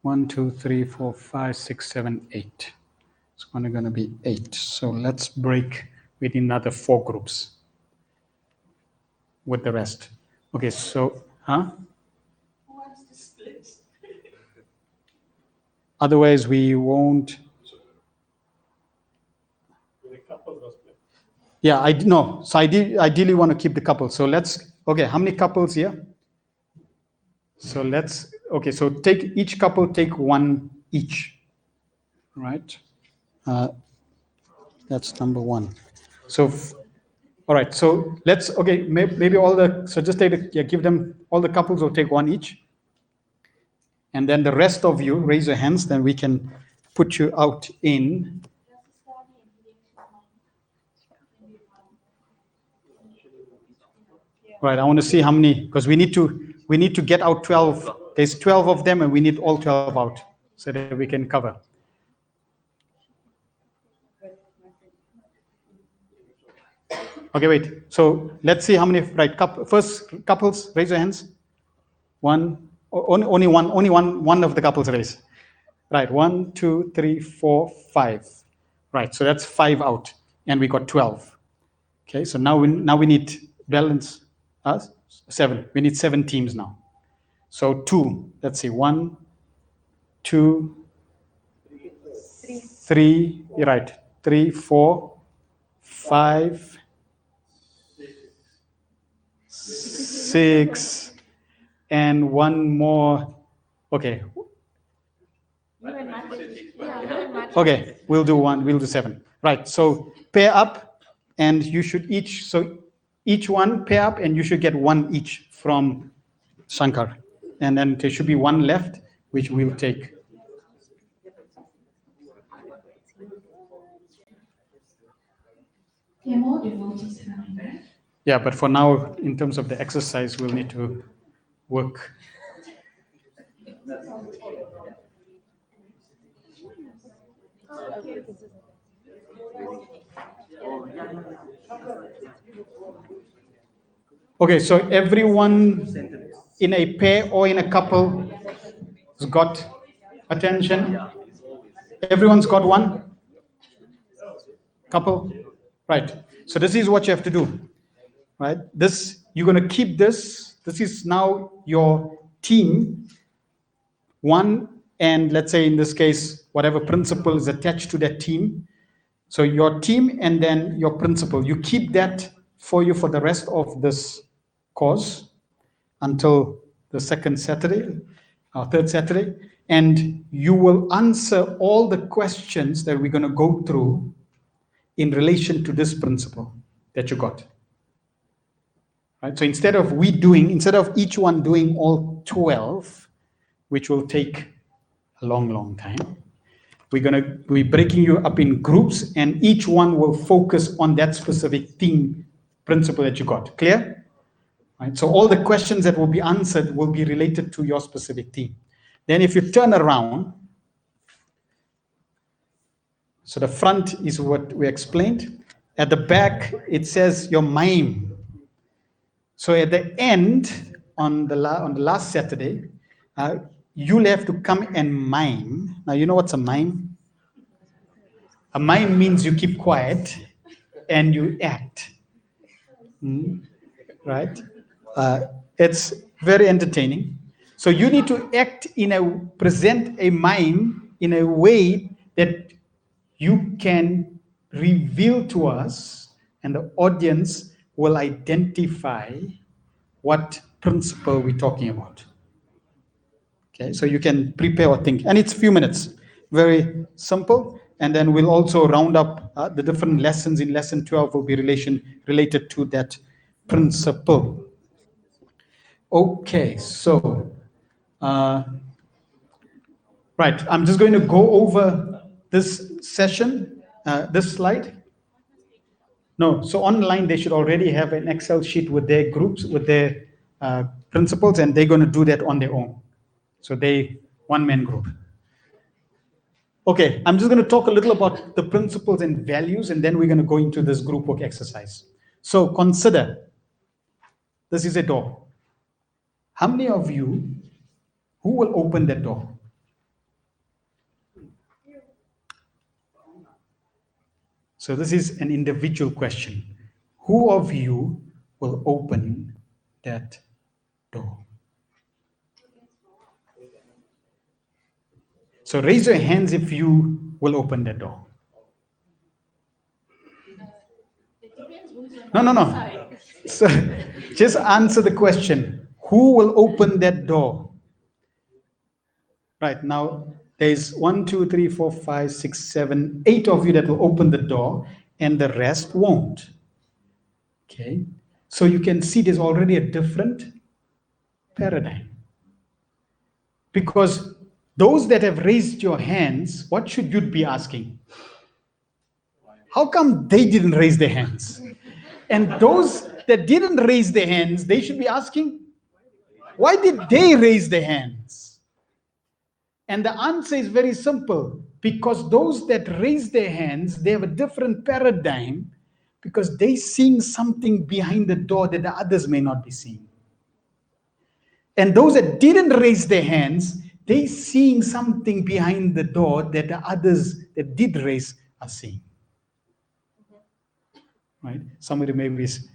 1, 2, 3, 4, 5, 6, 7, 8. It's only going to be 8. So let's break with another 4 groups with the rest. Okay, so,
Who wants to split?
Otherwise we won't.
The couples are split.
Yeah, no. So ideally want to keep the couple. So okay, how many couples here? So okay, so each couple take one each, right? That's number 1. So, all right, so okay, maybe so just give them, all the couples will take one each. And then the rest of you, raise your hands, then we can put you out in. Right, I want to see how many, because we need to get out 12. There's 12 of them and we need all 12 out so that we can cover. Okay, wait. So let's see how many, right, first couples, raise your hands. Only one of the couples raise. Right, 1, 2, 3, 4, 5. Right, so that's 5 out and we got 12. Okay, so now we need balance. 7. We need 7 teams now. So 2. Let's see. 1, 2, 3. You're right. 3, 4, 5, 6, and one more. Okay. Okay. We'll do 1. We'll do 7. Right. So pair up, and you should each one pair up, and you should get 1 each from Shankar. And then there should be 1 left, which we'll take.
There are more devotees coming, right?
Yeah, but for now, in terms of the exercise, we'll need to work. Okay, so everyone in a pair or in a couple has got attention. Everyone's got 1 couple, right? So this is what you have to do, right? You're going to keep this This is now your team, one, and let's say in this case, whatever principal is attached to that team. So your team and then your principal, you keep that for you for the rest of this course until the second Saturday or third Saturday. And you will answer all the questions that we're going to go through in relation to this principle that you got. Right? So instead of each one doing all 12, which will take a long time, we're breaking you up in groups, and each one will focus on that specific theme principle that you got. Clear? Right? So all the questions that will be answered will be related to your specific theme. Then if you turn around, so the front is what we explained. At the back, it says your mime. So at the end, on the last Saturday, you'll have to come and mime. Now, you know what's a mime? A mime means you keep quiet and you act. Right? It's very entertaining. So you need to present a mime in a way that you can reveal to us, and the audience will identify what principle we're talking about. Okay, so you can prepare or think, and it's a few minutes, very simple. And then we'll also round up the different lessons in lesson 12 will be related to that principle. Okay, so right, I'm just going to go over this session, this slide. No, so online they should already have an Excel sheet with their groups, with their principles, and they're going to do that on their own. So they one-man group. Okay, I'm just going to talk a little about the principles and values, and then we're going to go into this group work exercise. So consider, this is a door. How many of you, who will open that door? So this is an individual question. Who of you will open that door? So raise your hands if you will open that door. No. So just answer the question. Who will open that door? Right, now there's 1, 2, 3, 4, 5, 6, 7, 8 of you that will open the door, and the rest won't. Okay, so you can see there's already a different paradigm. Because those that have raised your hands, what should you be asking? How come they didn't raise their hands? And those that didn't raise their hands, they should be asking, why did they raise their hands? And the answer is very simple. Because those that raise their hands, they have a different paradigm, because they're seeing something behind the door that the others may not be seeing. And those that didn't raise their hands, they're seeing something behind the door that the others that did raise are seeing. Right? Somebody maybe is,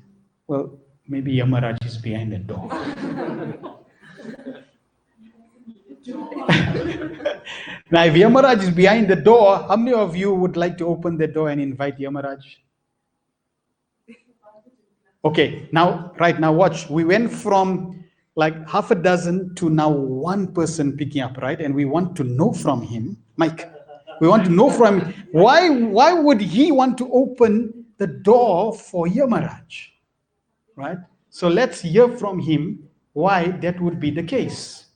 well, maybe Yamaraj is behind the door. Now, if Yamaraj is behind the door, how many of you would like to open the door and invite Yamaraj? Okay, now, right now, watch. We went from like half a dozen to now one person picking up, right? And we want to know from him, Mike, we want to know from him, why would he want to open the door for Yamaraj, right? So let's hear from him why that would be the case.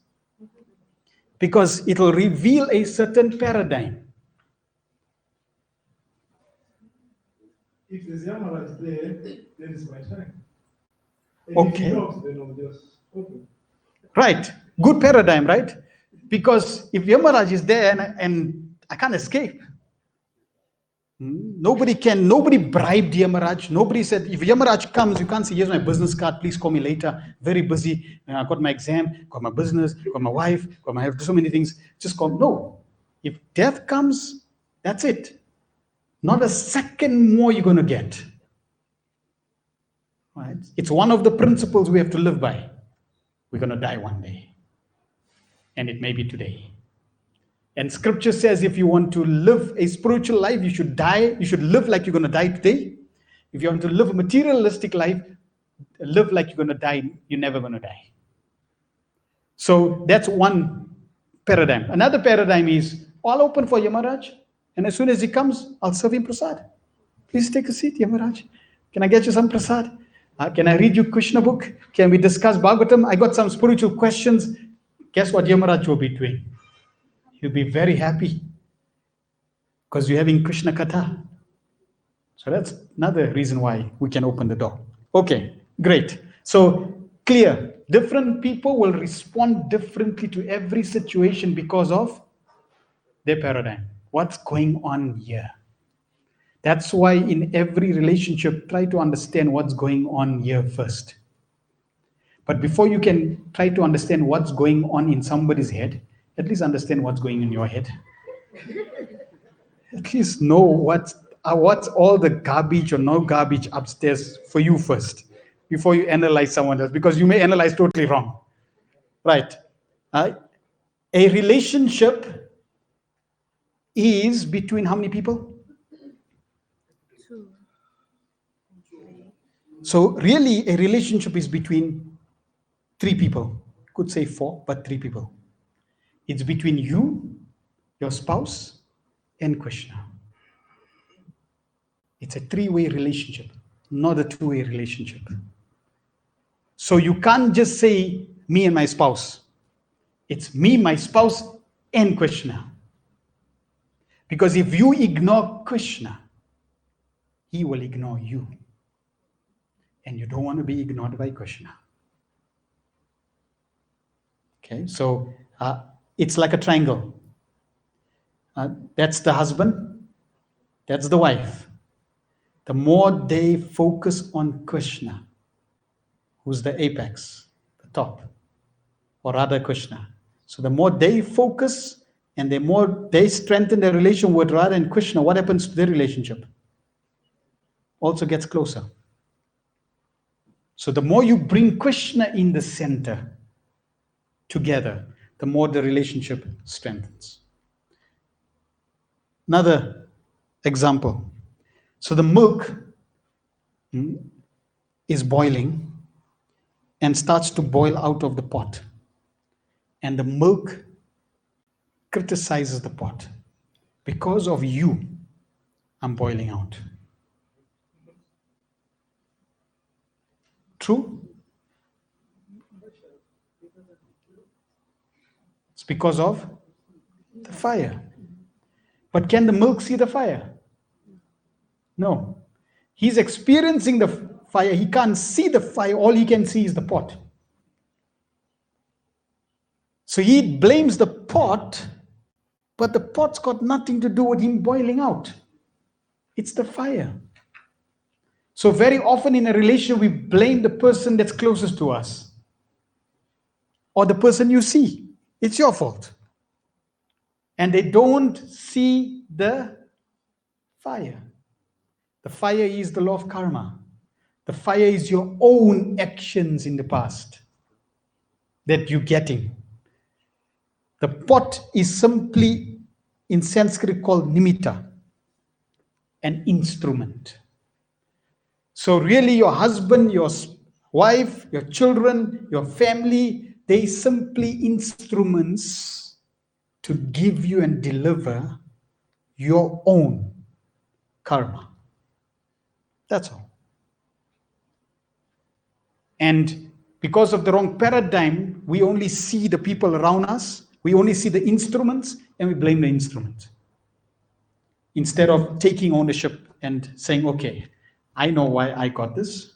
Because it will reveal a certain paradigm.
If there's Yamaraj there, then it's my time. And
Okay.
if he knocks, then I'll just open.
Right. Good paradigm, right? Because if Yamaraj is there and I can't escape. Nobody bribed Yamaraj. Nobody said, if Yamaraj comes, you can't say, here's my business card, please call me later. Very busy. I got my exam, got my business, got my wife, I have so many things. Just call. No. If death comes, that's it. Not a second more you're going to get. Right? It's one of the principles we have to live by. We're going to die one day. And it may be today. And scripture says if you want to live a spiritual life, you should die. You should live like you're going to die today. If you want to live a materialistic life, live like you're going to die. You're never going to die. So that's one paradigm. Another paradigm is all open for Yamaraj. And as soon as he comes, I'll serve him prasad. Please take a seat, Yamaraj. Can I get you some prasad? Can I read you Krishna book? Can we discuss Bhagavatam? I got some spiritual questions. Guess what Yamaraj will be doing? He'll be very happy because you're having Krishna Katha. So that's another reason why we can open the door. Okay, great. So clear. Different people will respond differently to every situation because of their paradigm. What's going on here? That's why in every relationship, try to understand what's going on here first. But before you can try to understand what's going on in somebody's head, at least understand what's going in your head. At least know what's all the garbage or no garbage upstairs for you first, before you analyze someone else, because you may analyze totally wrong. Right? A relationship is between how many people?
2.
So really, a relationship is between 3 people. Could say 4, but 3 people. It's between you, your spouse, and Krishna. It's a 3-way relationship, not a 2-way relationship. So you can't just say me and my spouse. It's me, my spouse, and Krishna. Because if you ignore Krishna, he will ignore you. And you don't want to be ignored by Krishna. Okay, so it's like a triangle. That's the husband, that's the wife. The more they focus on Krishna, who's the apex, the top, or rather Krishna. So the more they focus and the more they strengthen their relation with Radha and Krishna, what happens to their relationship? Also gets closer. So the more you bring Krishna in the center together, the more the relationship strengthens. Another example. So the milk is boiling and starts to boil out of the pot. And the milk criticizes the pot. Because of you, I'm boiling out. True? It's because of the fire. But can the milk see the fire? No. He's experiencing the fire. He can't see the fire. All he can see is the pot. So he blames the pot, but the pot's got nothing to do with him boiling out. It's the fire. So very often in a relationship, we blame the person that's closest to us. Or the person you see. It's your fault. And they don't see the fire. The fire is the law of karma. The fire is your own actions in the past that you're getting. The pot is simply, in Sanskrit, called nimitta, an instrument. So really your husband, your wife, your children, your family, they simply instruments to give you and deliver your own karma. That's all. And because of the wrong paradigm, we only see the people around us, we only see the instruments, and we blame the instruments. Instead of taking ownership and saying, okay, I know why I got this.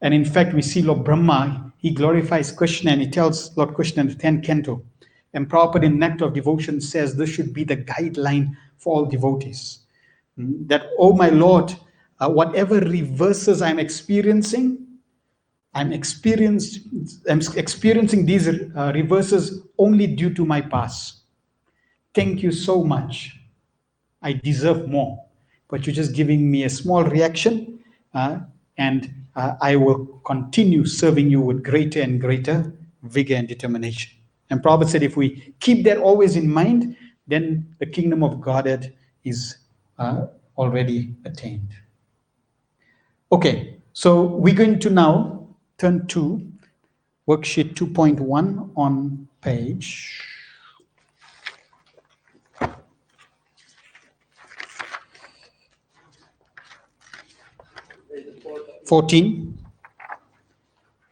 And in fact, we see Lord Brahma, he glorifies Krishna and he tells Lord Krishna in the 10th canto. And Prabhupada in Nectar of Devotion says this should be the guideline for all devotees. That, oh my Lord, whatever reverses I'm experiencing, I'm experiencing these reverses only due to my past. Thank you so much. I deserve more. But you're just giving me a small reaction, and I will continue serving you with greater and greater vigor and determination. And Prabhupada said if we keep that always in mind, then the kingdom of Godhead is already attained. Okay, so we're going to now turn to worksheet 2.1 on page 14.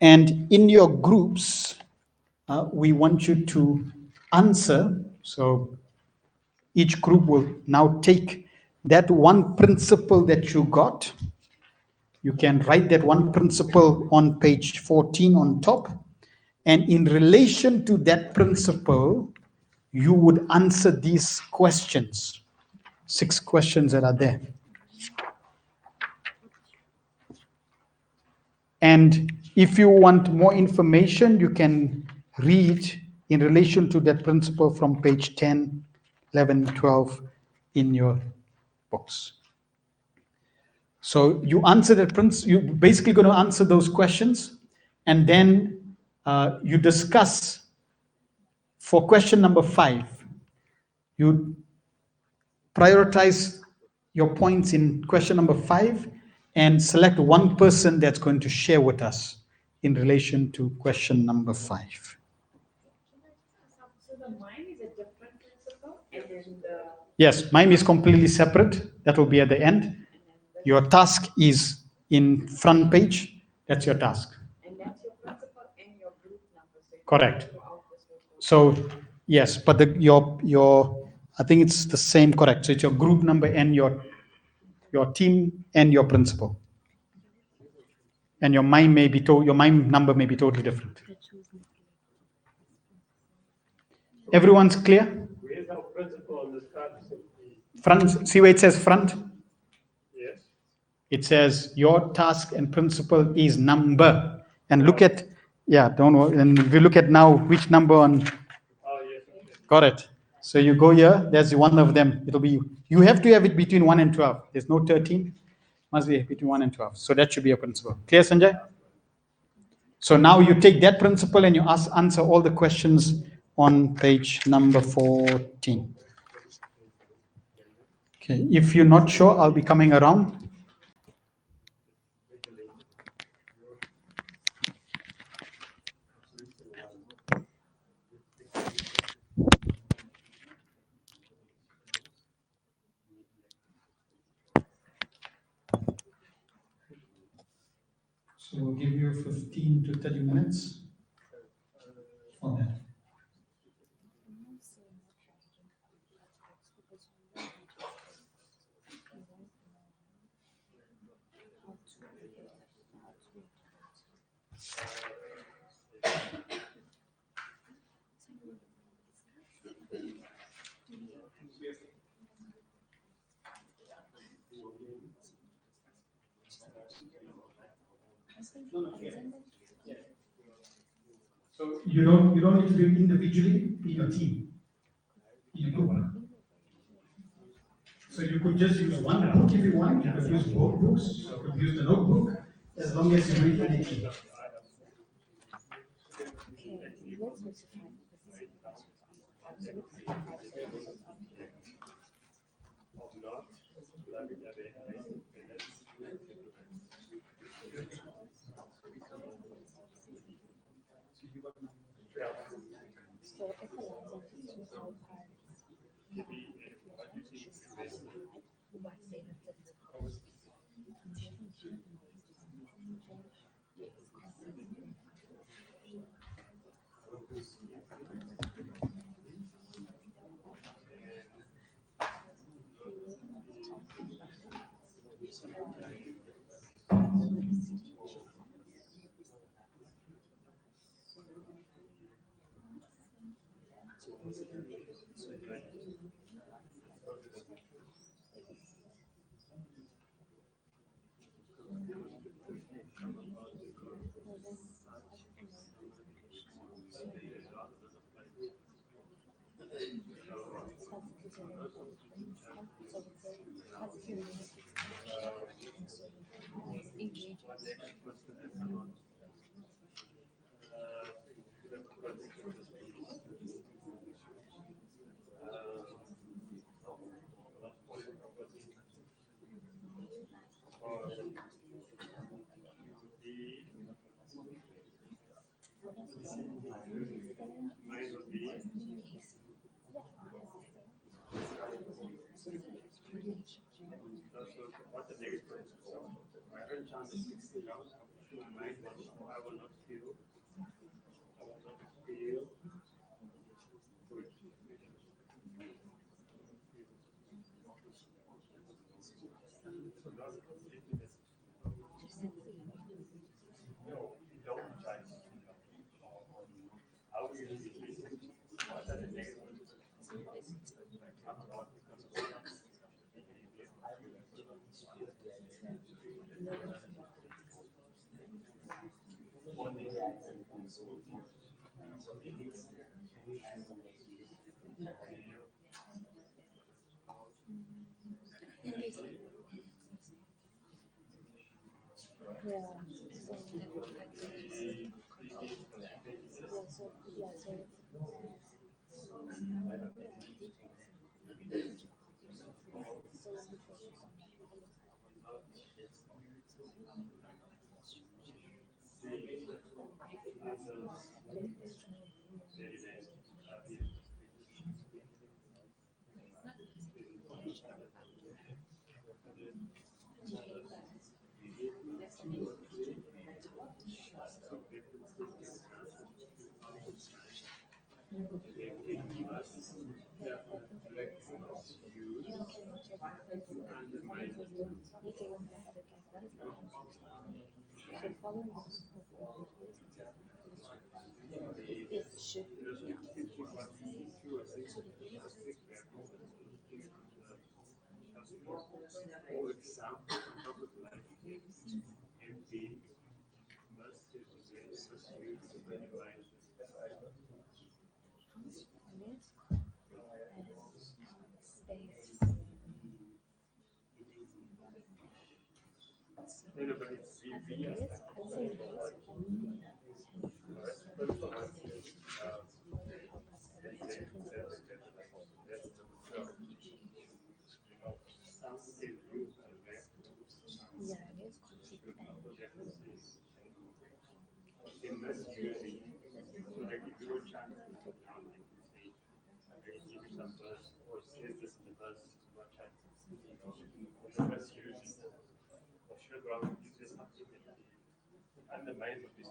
And in your groups, we want you to answer. So each group will now take that one principle that you got. You can write that one principle on page 14 on top. And in relation to that principle, you would answer these questions, 6 questions that are there. And if you want more information, you can read in relation to that principle from page 10, 11, 12 in your books. So you answer that principle, you're basically going to answer those questions, and then you discuss for question number 5. You prioritize your points in question number 5 and select one person that's going to share with us in relation to question number 5.
So the mind is a different principle, and then the
Yes, mime is completely separate. That will be at the end. Your task is in front page. That's your task.
and that's your principle and your group number. So you
Correct.
go throughout this whole
So yes, but your I think it's the same. Correct. So it's your group number and your team and your principal. And your mime number may be totally different. Everyone's clear?
Where's our principle on this card?
Front. See where it says front?
Yes.
It says your task and principle is number. And look at, don't worry. And if you look at now which number on,
Oh, yes. Okay.
got it. So you go here, there's one of them. It'll be, you have to have it between 1 and 12. There's no 13. Must be between 1 and 12. So that should be a principle. Clear, Sanjay? So now you take that principle and you answer all the questions on page number 14. Okay, if you're not sure, I'll be coming around. So we'll give you 15 to 30 minutes for that. So you don't need to do it individually in your team, in your group. So you could just use one book if you want. You could use both books. You could use the notebook as long as you read anything.
what the next principle? My own chance is 60 rounds. My mind was, I will not feel. I will not feel. No, you don't try. How will you release it? What are the negative undermines of this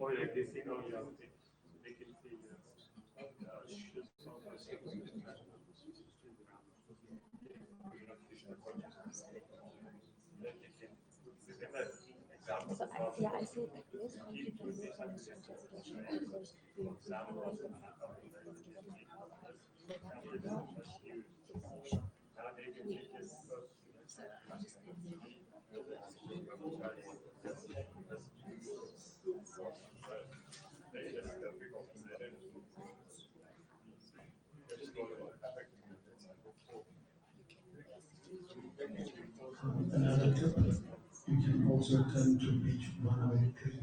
or like they say, oh, you have to make it clear.
So I see it like this, how you can move from this one classification because you analyze the fact that it was given in our life, so that we know and have fixation.
Another tip, you can also turn to page 103.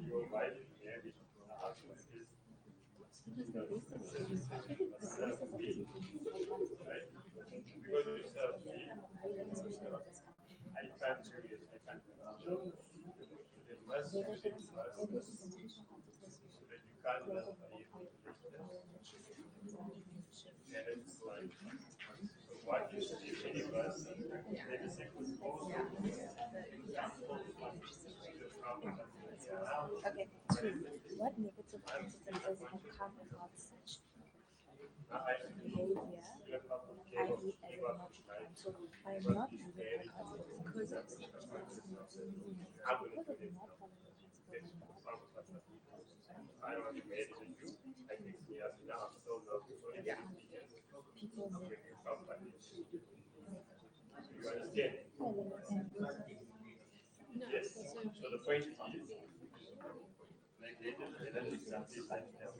Your wife married, the husband is
Because the basis is the basis of thinking
Because you serve me, I can't do it. I can't do it. There must be a trust so that you can't just be and it's like, so what is the universe? Maybe second school.
Okay, two. What negative consequences have come about such behavior, i.e. as a not crime? So by not having podcasts, because of the not following the
I want to marry you. I think yes, now I'm so nervous. So yeah,
people make
you understand? Yes. So the point is, like they did exactly like that.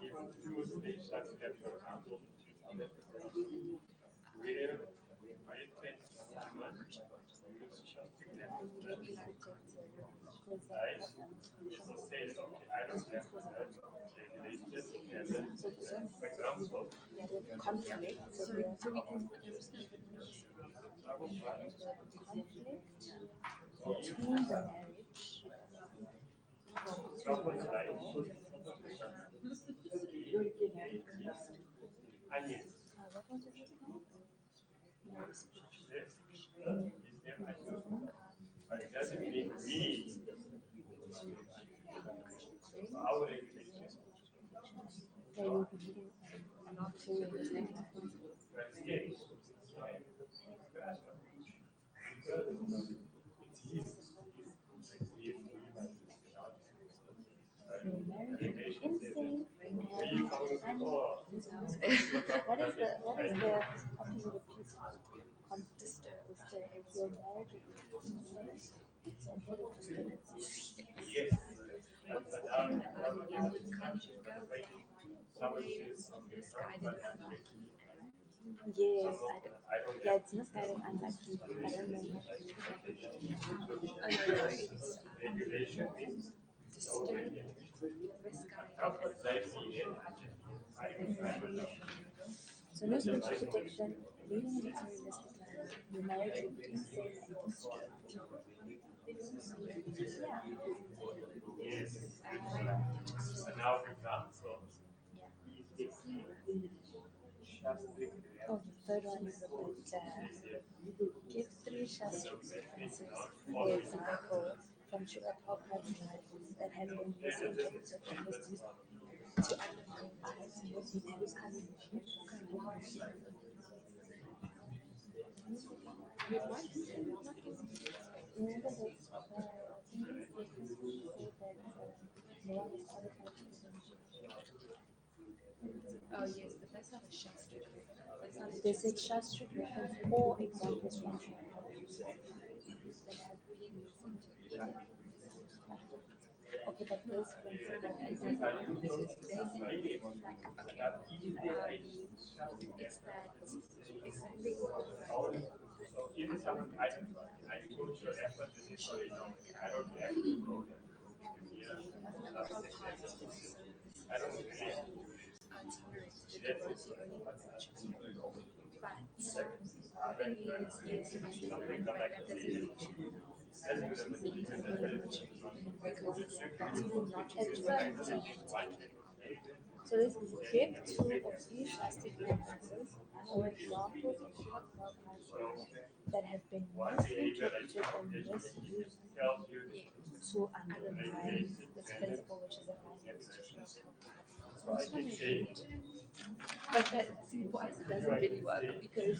Even two states that we have, for example, where I think someone use something that right? So say, okay, I don't have that. They just have it. For example,
conflict. So we can conflict between the marriage.
someone's like onions.
What was it?
Yes. Is there onions? But it doesn't mean we. Our regulation.
They will be living not to understand.
But again,
Insane. What is the opposite of peace? If you're married with insane, it's a bit of disturbance.
yes. But someone says something.
Yes, yeah, it's misguided, unlikely. I don't know.
Regulation means
So no special protection, leading a materialistic life, your marriage will be insane and disturbed.
yes. And now, for example,
Oh, the third one is about give three shastic references, for example, from Srila Prabhupada's writings that have been misinterpreted and misused to undermine eyes and what becomes remember that Indian statements say that no one is qualified to
Oh, yes, but that's not a Shastra. That's not a
they said Shastric reference or examples from okay, but those
it's that exactly
so even someone I go to your effort and say, sorry, no, I don't have to go there. Yeah. I don't really have to do this.
so this is give two or three shastic references or examples of short podcasts that have been misinterpreted or misused to undermine this principle, which is a financial.
but that see for us it doesn't really work because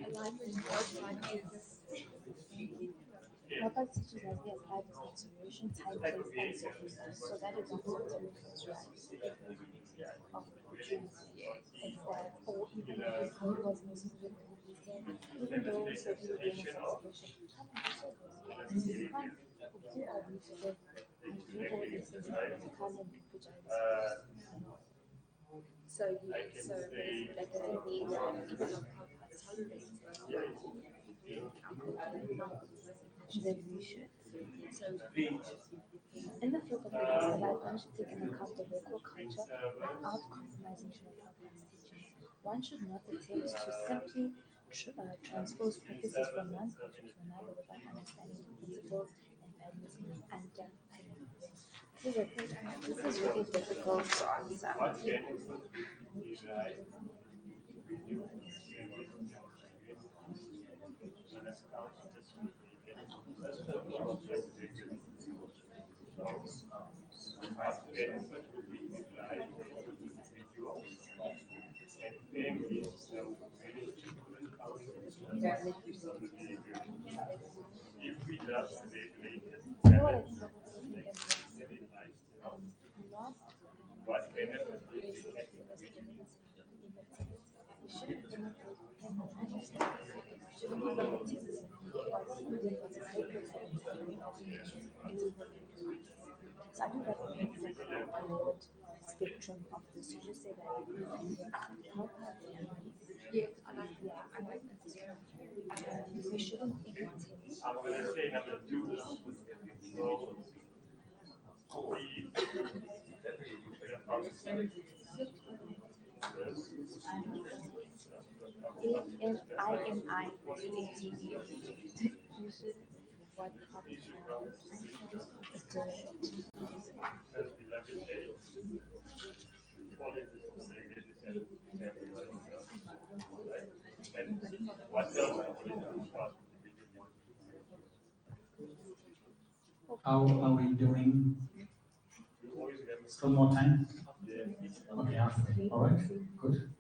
alignment outside is
Papa teaches us yes, life is consideration, time, place, and circumstance. So that is also the reference, right? Of opportunity. It's that, or even if God was mistaken, even though certain would be in a situation, come and do service. You can't who are we to live and do all these things and come and put
so yeah, so that doesn't mean that even though Prabhupada's holidays
then we should.
so
In the field of business life, one should take into account the local culture without compromising traditional class teachings. One should not attempt to simply transpose practices from one culture to another without understanding the principles and values underpinning them. This is really difficult to answer. You know what I think about not so I think that means like a broad spectrum of this. You just say that help her
Yes, I like that.
we shouldn't imitate.
I'm going to say number two. So,
AMI you should what copy
How are we doing? Still more time? Okay, all right, good.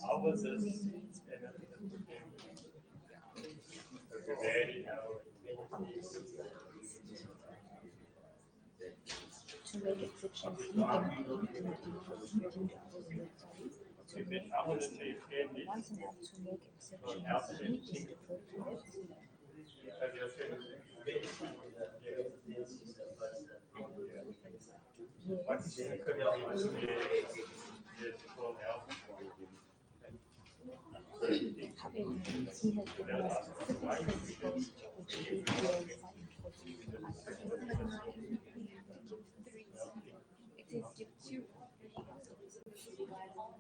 how was this?
To make exceptions
I would say family.
once and have to make exceptions however, he has given us specific principles which he feels are important to us. It is give two. This specific principle that I want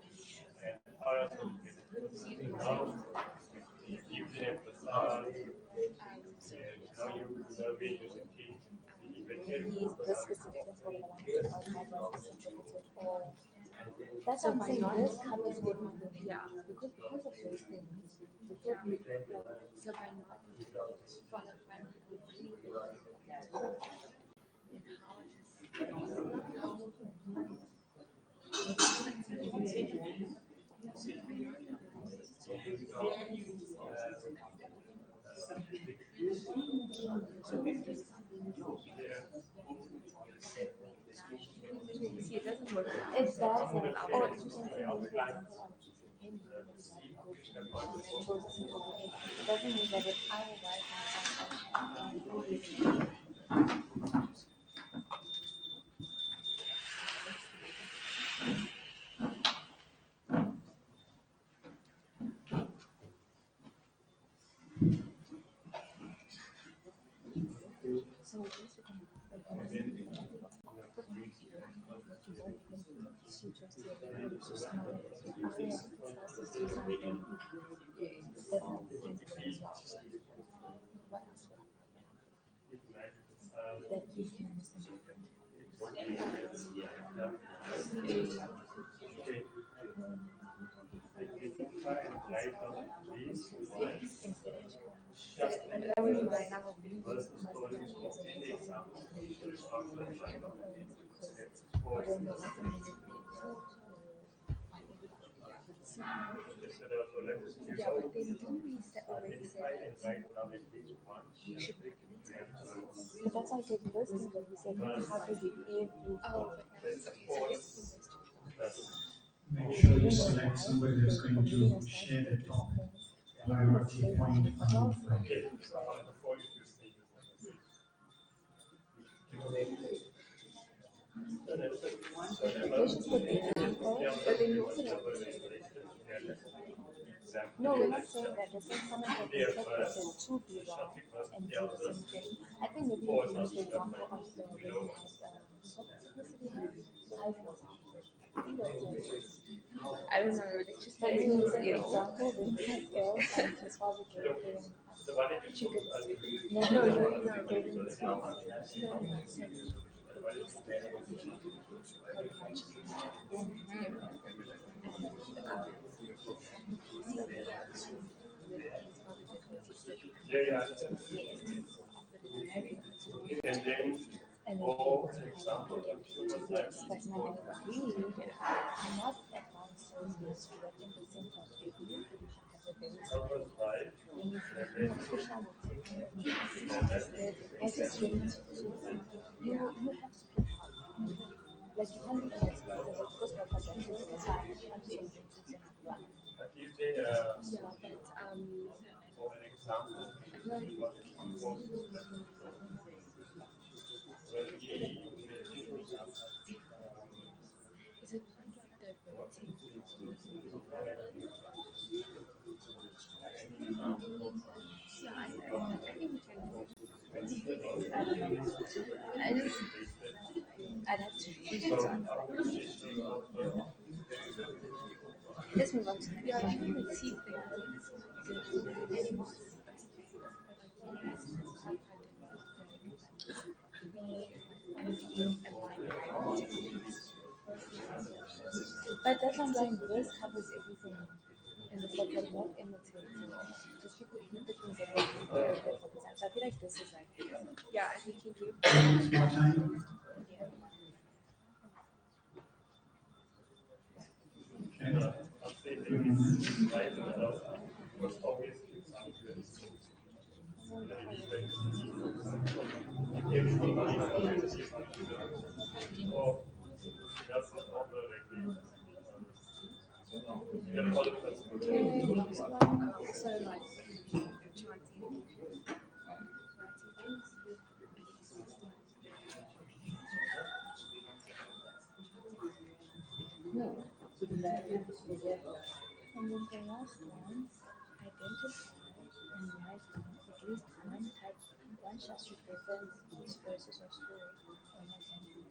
to outline is interpreted or that's what I'm saying. This covers everything.
Yeah.
Because of those things, we feel
So by not follow see, it doesn't work.
it does, or you can say maybe for example, it doesn't mean that if I so that you can that would be right now. Yeah, but then don't we already say that you should but that's why I said those things that we said covers every
Make sure you select somebody that's going to share the top priority point on
Okay, so how before you do speak,
Applications could be example, but then you also have. No, we're not saying that. We're saying someone can interpret it to be wrong and do the same thing. I think maybe you can use the example of the when you had I don't know, just like you use the example when you had girl and his father gave him chickens. No, gave him his and all example yes, but my agreed not advanced sales ministry. I think the same thing has a very when you official I just didn't you have to pick up like you can't be an expert because my percentage is high I'm saying yeah but
for an example,
is it diverting? I just I'd have to let's move on to the next one. But that's what I'm saying. This covers everything in the set, like not imitating. Just people keep the things that they do very good for the time. So I feel like this is like, yeah, I think you do.
more time.
I'm saying it's right now, because obviously it sounds good. Everything or that's not all the regulation. You gotta follow the principle.
So like, no. And then the last one, identify and write down at least one type, one short represents each verses or story or an example.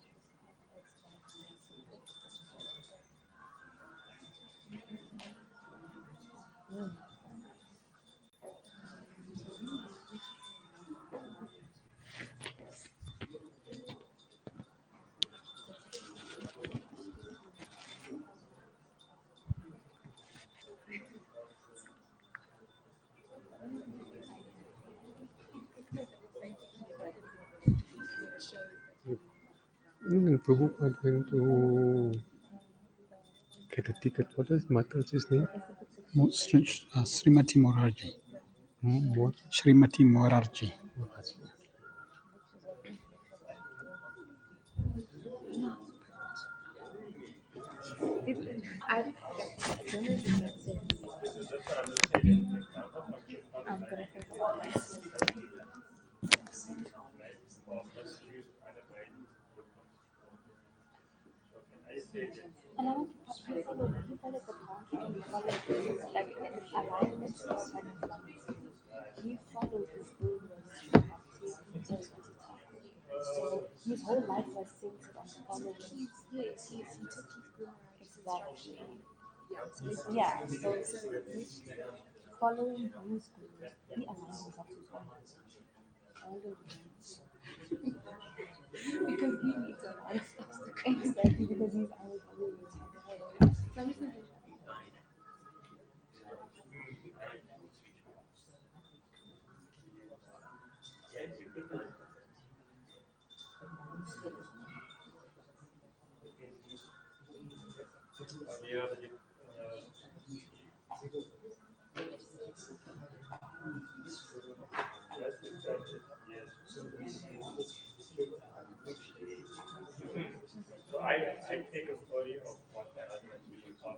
Prabhu, I'm going to get a ticket. What is Mataji's name?
Srimati Morarji.
What?
Srimati Morarji.
I don't know if it makes sense. I'm gonna think about it. And I want to follow the path and follow like alignment to the he followed his own was so his whole life was centered on following. Yes, he took his exactly. Yeah, so following his goals, he aligned himself to his own. All the way. Because he needs a lot of stuff. Exactly, because he's always doing.
So I take a story of what my husband really thought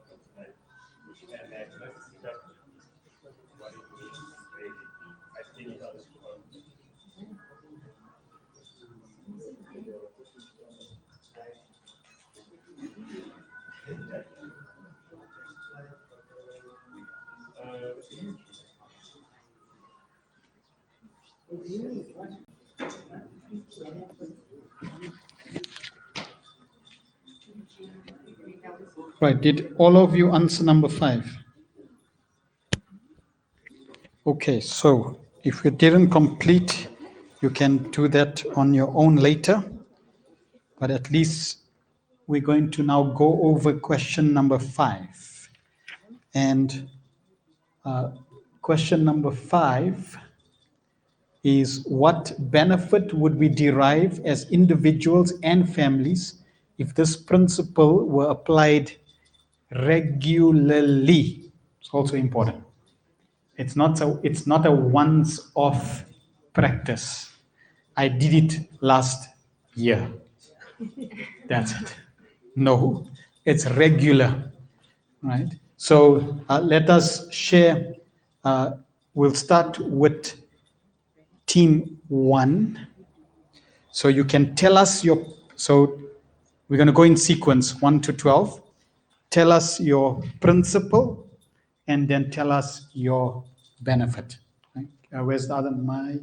Right. Did all of you answer number 5? Okay, so if you didn't complete, you can do that on your own later. But at least we're going to now go over question number 5. And question number 5 is, what benefit would we derive as individuals and families if this principle were applied regularly? It's also important. It's not a once-off practice. I did it last year. That's it. No, it's regular, right? So let us share. We'll start with team 1. So you can tell us so we're going to go in sequence 1 to 12. Tell us your principle and then tell us your benefit. Right? Where's the other mic?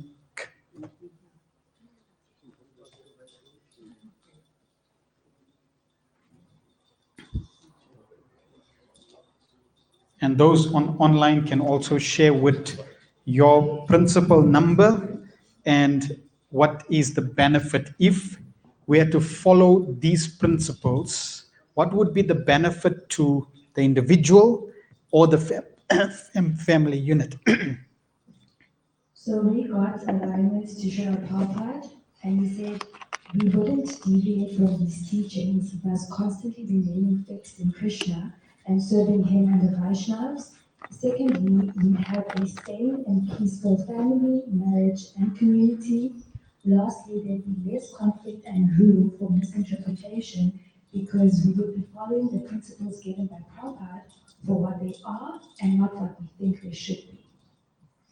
And those online can also share with your principal number and what is the benefit. If we are to follow these principles, what would be the benefit to the individual or the family unit?
So we got alignments to show Prabhupada, and he said we wouldn't deviate from his teachings, thus constantly remaining fixed in Krishna and serving him and the Vaishnavas. Secondly, we'd have a sane and peaceful family, marriage, and community. Lastly, there'd be less conflict and room for misinterpretation because we would be following the principles given by Prabhupada for what they are and not what we think they should be.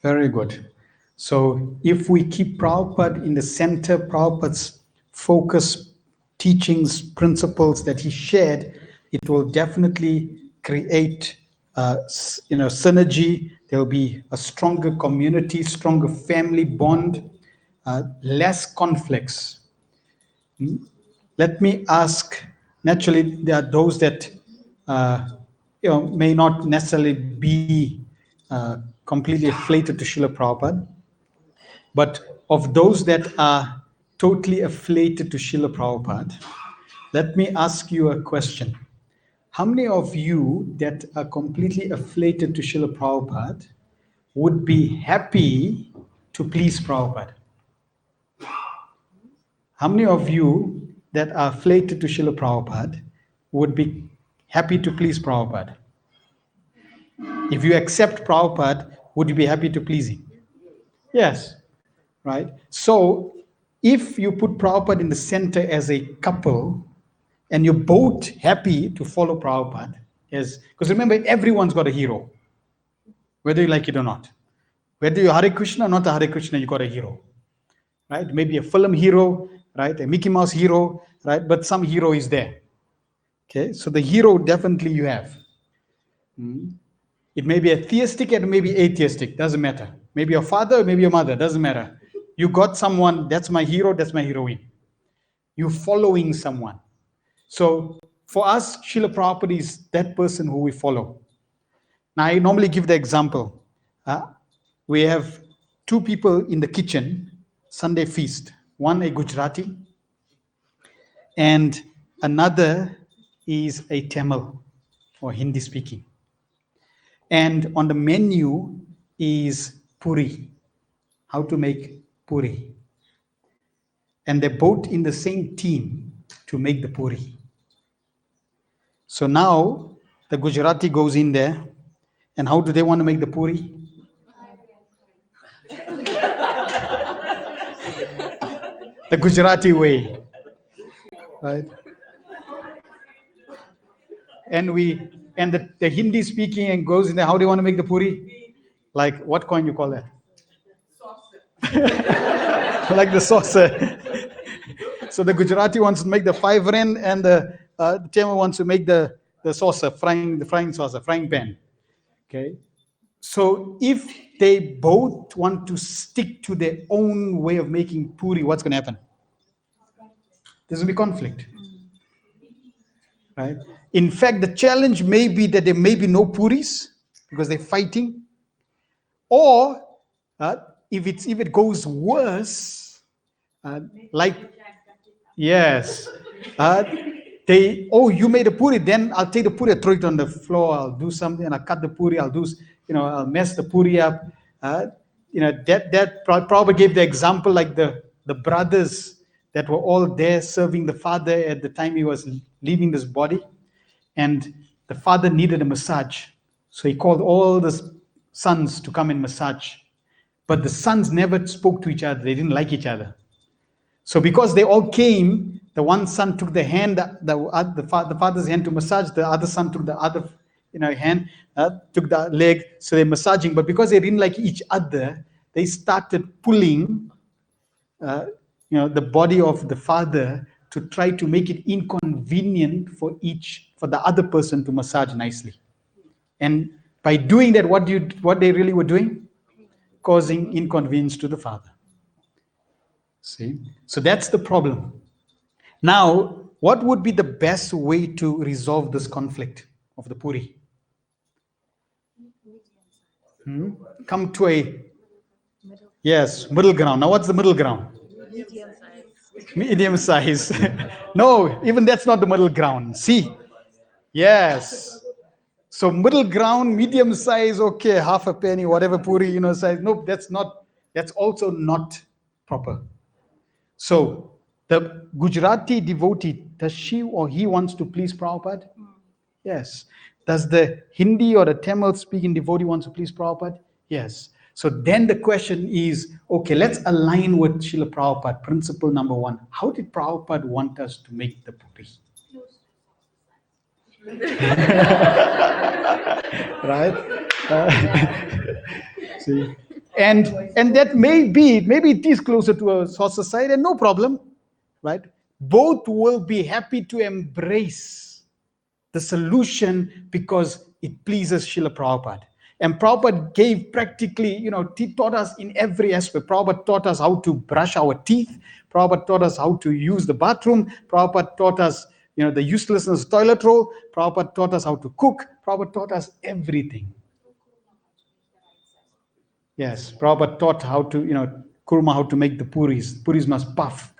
Very good. So if we keep Prabhupada in the center, Prabhupada's focus, teachings, principles that he shared, it will definitely create synergy. There will be a stronger community, stronger family bond, less conflicts. Let me ask, naturally, there are those that may not necessarily be completely affiliated to Srila Prabhupada, but of those that are totally affiliated to Srila Prabhupada, let me ask you a question. How many of you that are completely affiliated to Srila Prabhupada would be happy to please Prabhupada? How many of you that are affiliated to Srila Prabhupada would be happy to please Prabhupada? If you accept Prabhupada, would you be happy to please him? Yes, right? So if you put Prabhupada in the center as a couple, and you're both happy to follow Prabhupada, because remember, everyone's got a hero, whether you like it or not. Whether you're Hare Krishna or not a Hare Krishna, you got a hero, right? Maybe a film hero, right? A Mickey Mouse hero, right? But some hero is there. Okay, so the hero definitely you have. It may be a theistic, it may be atheistic, doesn't matter. Maybe your father, maybe your mother, doesn't matter. You got someone, that's my hero, that's my heroine. You're following someone. So for us, Srila Prabhupada is that person who we follow. Now, I normally give the example. We have 2 people in the kitchen, Sunday feast. One a Gujarati, and another is a Tamil or Hindi speaking. And on the menu is puri, how to make puri. And they're both in the same team to make the puri. So now the Gujarati goes in there, and how do they want to make the puri? The Gujarati way, right? And the Hindi speaking and goes in there. How do you want to make the puri? Like what coin you call that? Saucer. Like the saucer. So the Gujarati wants to make the 5 ren, and the Tamil wants to make the saucer, the frying saucer, frying pan. Okay. So if they both want to stick to their own way of making puri, what's going to happen? There's going to be conflict. Right? In fact, the challenge may be that there may be no puris because they're fighting. Or if it goes worse, yes, you made a puri, then I'll take the puri, I'll throw it on the floor, I'll do something, I'll cut the puri, I'll mess the puri up. That Prabhupada gave the example like the brothers that were all there serving the father at the time he was leaving this body, and the father needed a massage, so he called all the sons to come and massage, but the sons never spoke to each other, they didn't like each other. So because they all came, the one son took the hand, the father's hand to massage, the other son took the other hand, took the leg, so they're massaging. But because they didn't like each other, they started pulling the body of the father to try to make it inconvenient for the other person to massage nicely. And by doing that, what they really were doing? Causing inconvenience to the father. See? So that's the problem. Now, what would be the best way to resolve this conflict of the puri? Come to a middle ground. Now, what's the middle ground? Medium size. No, even that's not the middle ground. See? Yes. So middle ground, medium size, okay, half a penny, whatever puri, size. No, that's also not proper. So the Gujarati devotee, does she or he wants to please Prabhupada? Yes. Does the Hindi or the Tamil speaking devotee wants to please Prabhupada? Yes. So then the question is, okay, let's align with Srila Prabhupada. Principle number 1. How did Prabhupada want us to make the puri? Right? See? And that maybe it is closer to a saucer side, and no problem, right? Both will be happy to embrace the solution because it pleases Srila Prabhupada. And Prabhupada gave practically, he taught us in every aspect. Prabhupada taught us how to brush our teeth. Prabhupada taught us how to use the bathroom. Prabhupada taught us, the uselessness of toilet roll. Prabhupada taught us how to cook. Prabhupada taught us everything. Yes, Prabhupada taught how to, kurma, how to make the puris. Puris must puff.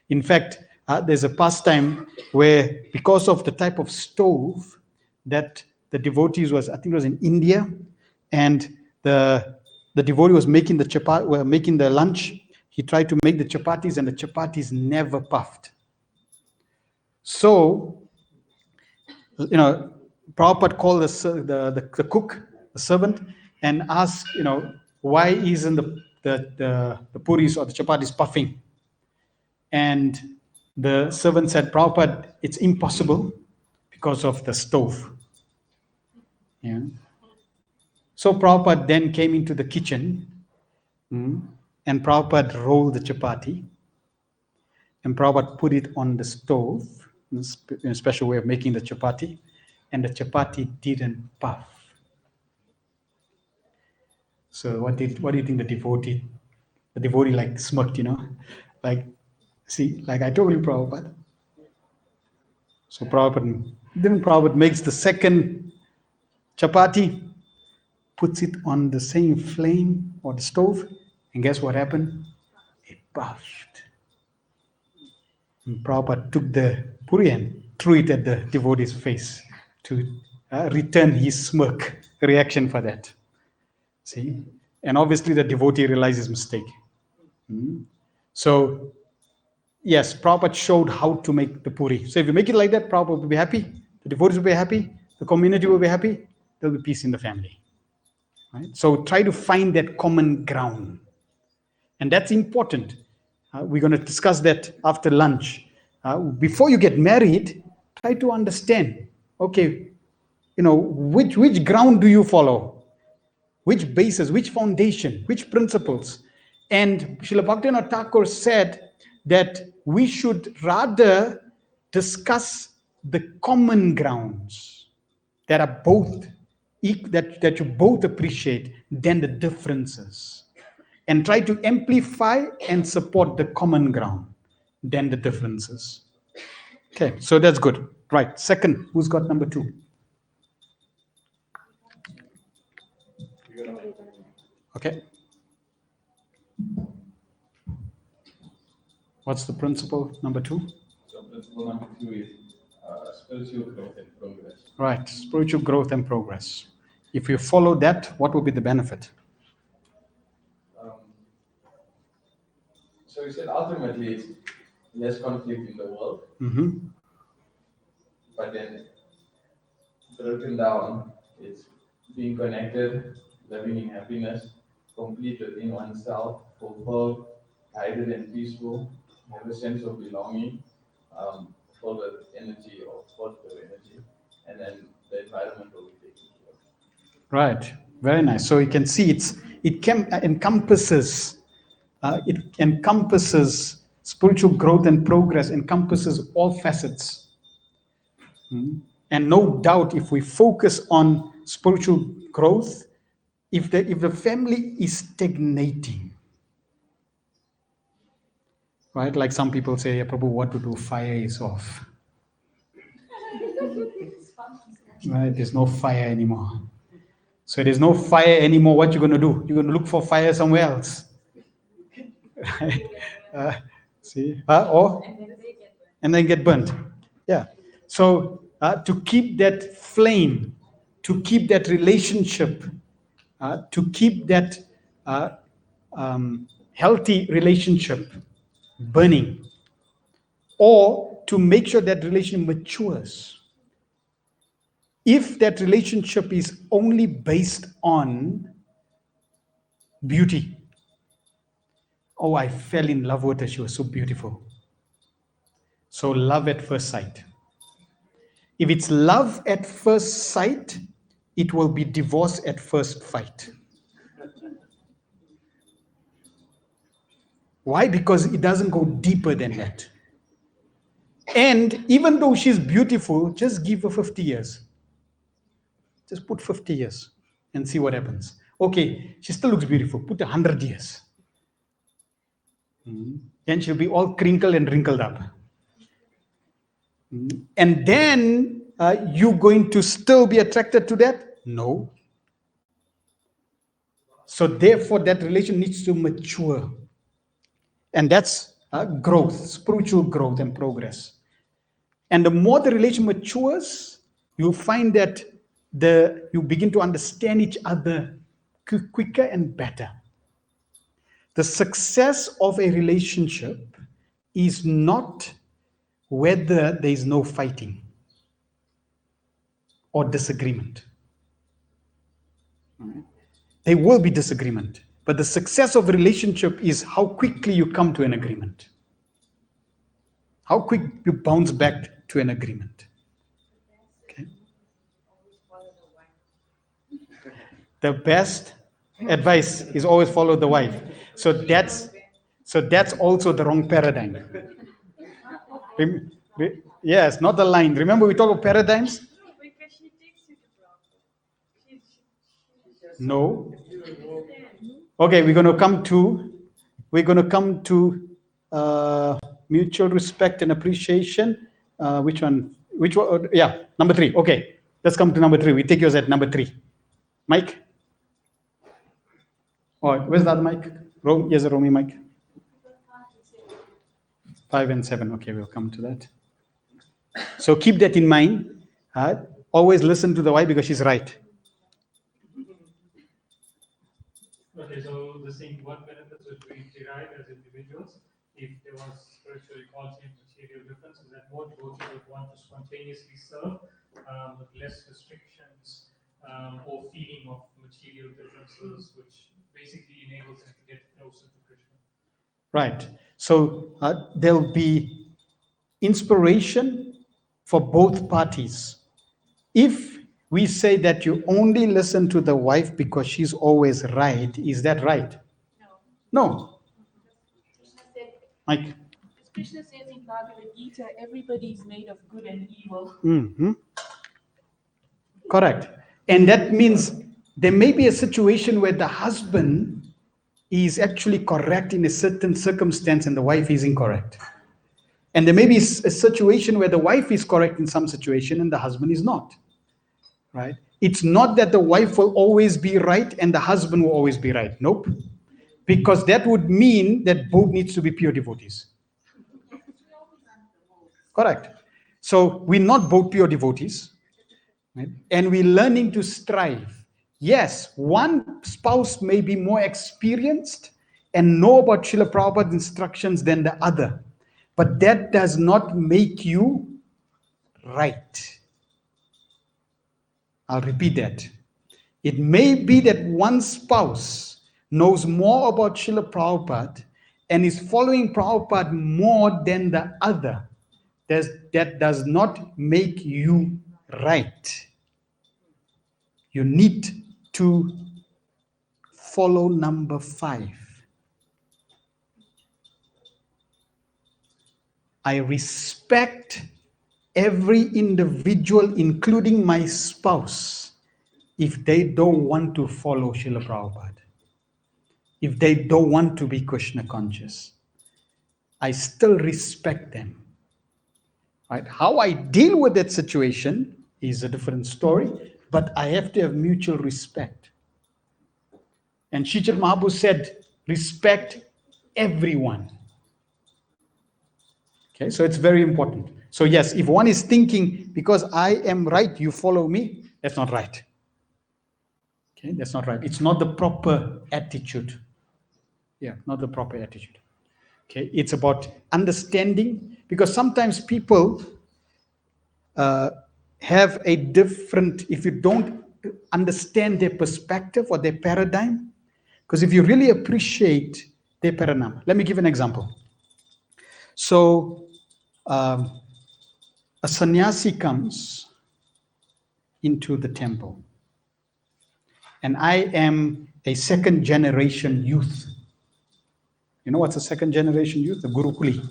In fact, there's a pastime where, because of the type of stove that the devotees I think it was in India, and the devotee was making making the lunch. He tried to make the chapatis, and the chapatis never puffed. So, Prabhupada called the cook, the servant, and asked, why isn't the puris or the chapatis puffing? And the servant said, Prabhupada, it's impossible because of the stove. Yeah. So Prabhupada then came into the kitchen, and Prabhupada rolled the chapati, and Prabhupada put it on the stove, in a special way of making the chapati, and the chapati didn't puff. So what do you think the devotee like smirked, like, see, like I told you, Prabhupada. So Prabhupada makes the second chapati, puts it on the same flame or the stove, and guess what happened? It puffed. And Prabhupada took the puri and threw it at the devotee's face to return his smirk reaction for that. See? And obviously the devotee realized his mistake. So, yes, Prabhupada showed how to make the puri. So if you make it like that, Prabhupada will be happy, the devotees will be happy, the community will be happy, there will be peace in the family. Right? So try to find that common ground. And that's important. We're going to discuss that after lunch. Before you get married, try to understand, okay, which ground do you follow? Which basis, which foundation, which principles? And Srila Bhaktivinoda Thakur said that we should rather discuss the common grounds that are both that you both appreciate than the differences, and try to amplify and support the common ground than the differences. Okay, so that's good. Right. Second, who's got number 2? Okay. What's the principle number 2?
So principle number 2 is spiritual growth and progress.
Right, spiritual growth and progress. If you follow that, what will be the benefit?
So you said ultimately it's less conflict in the world, but then broken down, it's being connected, living in happiness, complete within oneself, fulfilled, guided and peaceful, have a sense of belonging, full of energy or positive energy, and then the environment will be taken care of.
Right, very nice. So you can see it encompasses spiritual growth and progress, encompasses all facets. And no doubt, if we focus on spiritual growth, if the family is stagnating, right? Like some people say, yeah, Prabhu, what to do? Fire is off. Right? There's no fire anymore. So there's no fire anymore. What you're going to do? You're going to look for fire somewhere else. Right? See? And then get burnt. Yeah. So to keep that flame, to keep that relationship, to keep that healthy relationship burning, or to make sure that relation matures. If that relationship is only based on beauty, oh, I fell in love with her, she was so beautiful. So love at first sight. If it's love at first sight, it will be divorce at first fight. Why? Because it doesn't go deeper than that. And even though she's beautiful, just give her 50 years. Just put 50 years and see what happens. Okay, she still looks beautiful. Put 100 years. Then she'll be all crinkled and wrinkled up. And then you going to still be attracted to that? No. So therefore, that relation needs to mature. And that's growth, spiritual growth and progress. And the more the relation matures, you'll find that you begin to understand each other quicker and better. The success of a relationship is not whether there is no fighting or disagreement. There will be disagreement, but the success of a relationship is how quickly you come to an agreement. How quick you bounce back to an agreement. Okay. The best advice is always follow the wife. So that's also the wrong paradigm. Yes, not the line. Remember we talk about paradigms? No. Okay, we're going to come to mutual respect and appreciation. Which one? Yeah, number 3. Okay, let's come to number 3. We take yours at number 3. Mike? Oh, where's the other mic? Yes, a Romy mic. 5 and 7. Okay, we'll come to that. So keep that in mind. Always listen to the wife because she's right.
Okay, so the same, what benefits would we derive as individuals if there was spiritual equality and material differences, that more devotees would want to spontaneously serve with less restrictions or feeling of material differences, which basically enables them to get closer to Krishna.
Right. So there'll be inspiration for both parties. If we say that you only listen to the wife because she's always right, is that right? No. Mike?
Krishna says in Bhagavad Gita, everybody is made of good and evil.
Correct. And that means there may be a situation where the husband is actually correct in a certain circumstance and the wife is incorrect. And there may be a situation where the wife is correct in some situation and the husband is not. Right? It's not that the wife will always be right and the husband will always be right. Nope. Because that would mean that both needs to be pure devotees. Correct. So we're not both pure devotees. Right? And we're learning to strive. Yes, one spouse may be more experienced and know about Srila Prabhupada's instructions than the other. But that does not make you right. I'll repeat that. It may be that one spouse knows more about Srila Prabhupada and is following Prabhupada more than the other. That does not make you right. You need to follow number 5. I respect every individual, including my spouse, if they don't want to follow Srila Prabhupada, if they don't want to be Krishna conscious. I still respect them. Right? How I deal with that situation is a different story, but I have to have mutual respect. And Srijit Mahaprabhu said, respect everyone. Okay, so it's very important. So yes, if one is thinking, because I am right, you follow me, that's not right. Okay, that's not right. It's not the proper attitude. Yeah, not the proper attitude. Okay, it's about understanding, because sometimes people have a different, if you don't understand their perspective or their paradigm, because if you really appreciate their paradigm, let me give an example. So a sannyasi comes into the temple, and I am a second generation youth. You know what's a second generation youth? The Gurukuli.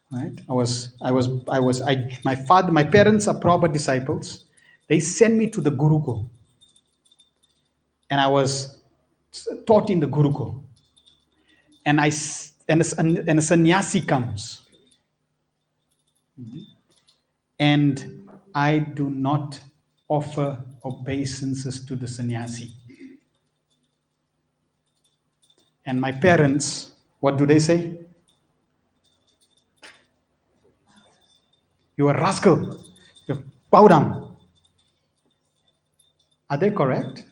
Right? My parents are Prabhupada disciples. They sent me to the Gurukul. And I was taught in the Gurukul. And a sannyasi comes. And I do not offer obeisances to the sannyasi. And my parents, what do they say? You are a rascal. You bow down. Are they correct?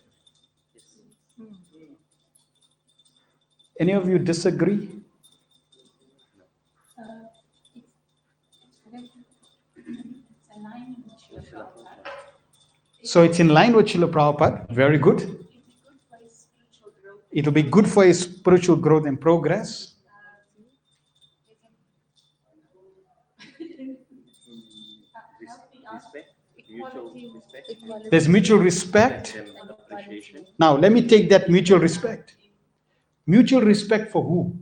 Any of you disagree? So it's in line with Srila Prabhupada. Very good. It will be good for his spiritual growth and progress. There's mutual respect. Now, let me take that mutual respect. Mutual respect for who?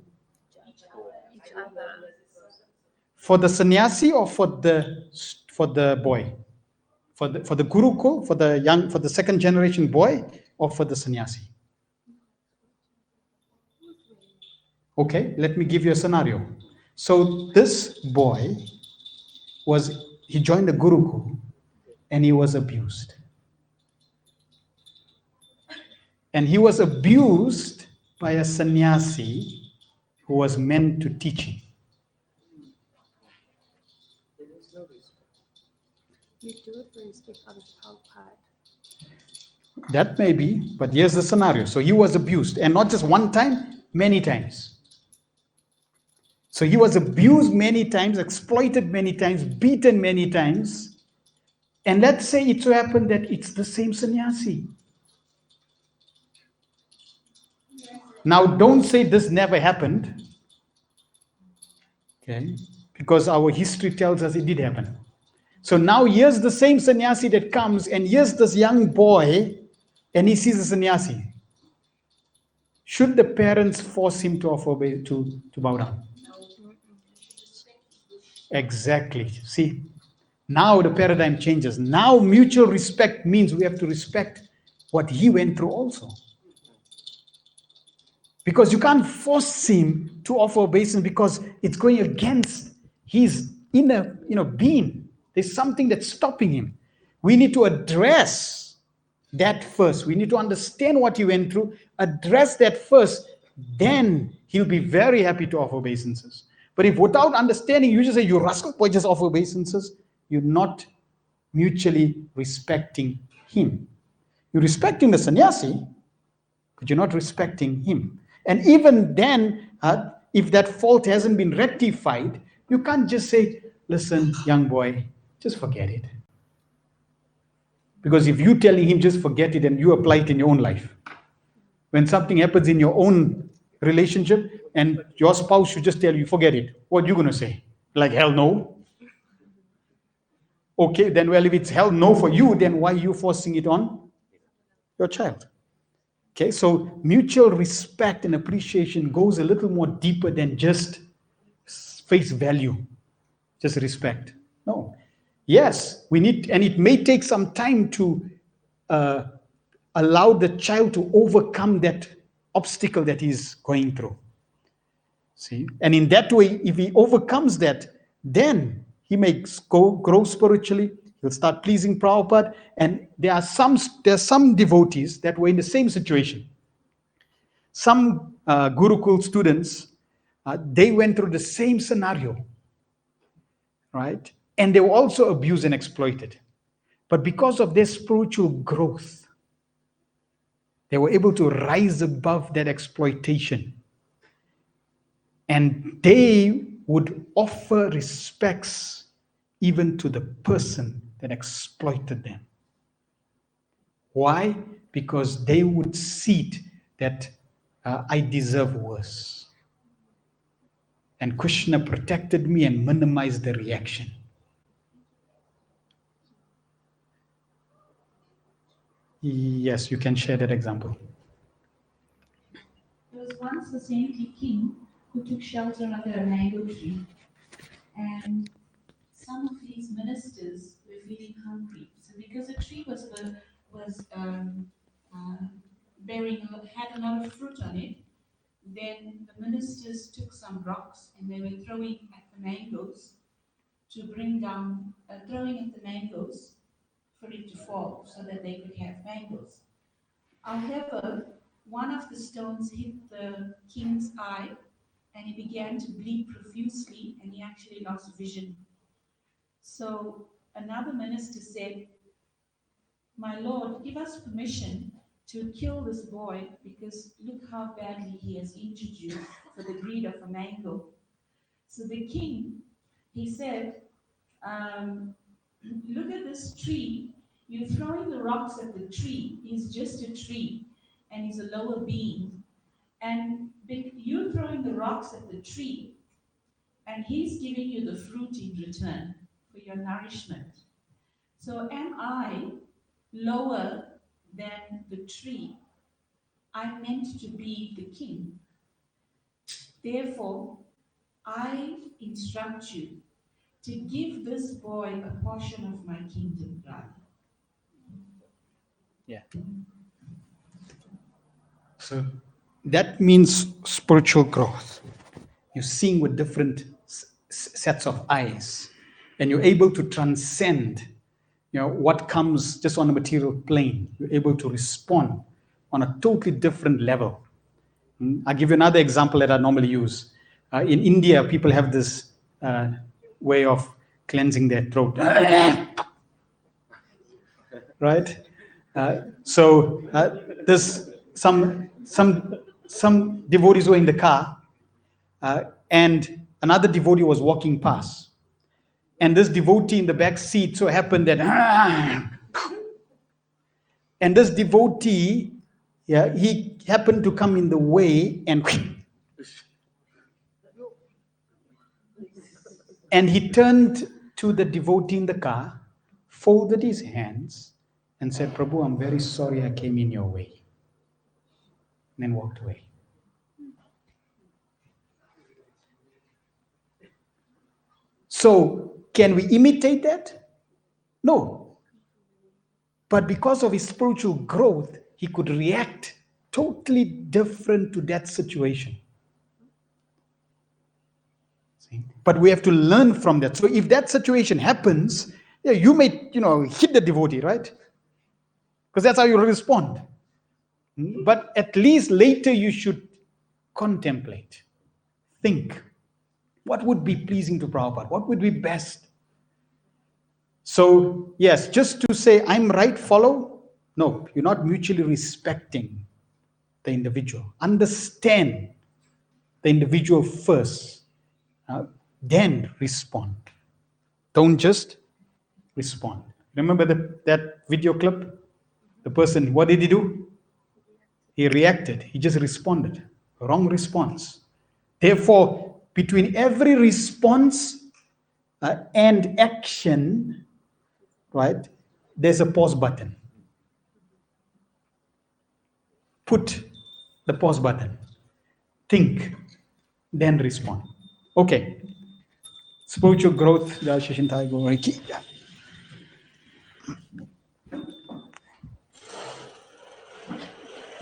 For the sannyasi or for the boy? For the Gurukul, for the second generation boy, or for the sannyasi? Okay, let me give you a scenario. So this boy he joined the Gurukul and he was abused. And he was abused by a sannyasi who was meant to teach him.
You do it for respect of his Prabhupada.
That may be, but here's the scenario. So he was abused, and not just one time, many times. So he was abused many times, exploited many times, beaten many times. And let's say it so happened that it's the same sannyasi. Now, don't say this never happened. Okay? Because our history tells us it did happen. So now here's the same sannyasi that comes, and here's this young boy, and he sees the sannyasi. Should the parents force him to bow down? Exactly. See, Now the paradigm changes. Now mutual respect means we have to respect what he went through also. Because you can't force him to offer obeisance because it's going against his inner being. There's something that's stopping him. We need to address that first. We need to understand what he went through, address that first, then he'll be very happy to offer obeisances. But if without understanding, you just say, you rascal boy, just offer obeisances, you're not mutually respecting him. You're respecting the sannyasi, but you're not respecting him. And even then, if that fault hasn't been rectified, you can't just say, listen, young boy, just forget it. Because if you're telling him just forget it and you apply it in your own life, when something happens in your own relationship and your spouse should just tell you, forget it, what are you going to say? Like, hell no? Okay, then, well, if it's hell no for you, then why are you forcing it on your child? Okay, so mutual respect and appreciation goes a little more deeper than just face value, just respect. No. Yes, we need, and it may take some time to allow the child to overcome that obstacle that he's going through. See, and in that way, if he overcomes that, then he may grow spiritually. He'll start pleasing Prabhupada. And there are some devotees that were in the same situation. Some Gurukul students, they went through the same scenario, right? And they were also abused and exploited. But because of their spiritual growth, they were able to rise above that exploitation. And they would offer respects even to the person that exploited them. Why? Because they would see it that I deserve worse. And Krishna protected me and minimized the reaction. Yes, you can share that example.
There was once a saintly king who took shelter under a mango tree, and some of these ministers were feeling hungry. So because the tree was had a lot of fruit on it, then the ministers took some rocks and they were throwing at the mangoes to bring down, throwing at the mangoes for it to fall so that they could have mangoes. However, one of the stones hit the king's eye and he began to bleed profusely and he actually lost vision. So another minister said, "My lord, give us permission to kill this boy because look how badly he has injured you for the greed of a mango." So the king, he said, "Look at this tree. You're throwing the rocks at the tree. He's just a tree and he's a lower being. And you're throwing the rocks at the tree and he's giving you the fruit in return for your nourishment. So am I lower than the tree? I'm meant to be the king. Therefore, I instruct you to give this boy a portion of my kingdom."
Yeah. So that means spiritual growth. You're seeing with different sets of eyes, and you're able to transcend what comes just on a material plane. You're able to respond on a totally different level. I'll give you another example that I normally use. In India, people have this way of cleansing their throat. Right? So there's some devotees were in the car, and another devotee was walking past. And this devotee in the back seat so happened that, and this devotee, he happened to come in the way and he turned to the devotee in the car, folded his hands, and said, "Prabhu, I'm very sorry I came in your way." And then walked away. So, can we imitate that? No. But because of his spiritual growth, he could react totally different to that situation. See? But we have to learn from that. So if that situation happens, yeah, you may, hit the devotee, right? Because that's how you respond. But at least later you should contemplate, think, what would be pleasing to Prabhupada? What would be best? So, yes, just to say, I'm right, follow. No, you're not mutually respecting the individual. Understand the individual first, then respond. Don't just respond. Remember that video clip? The person, what did he do? He reacted. He just responded. Wrong response. Therefore, between every response and action, right, there's a pause button. Put the pause button. Think, then respond. Okay. Spiritual growth.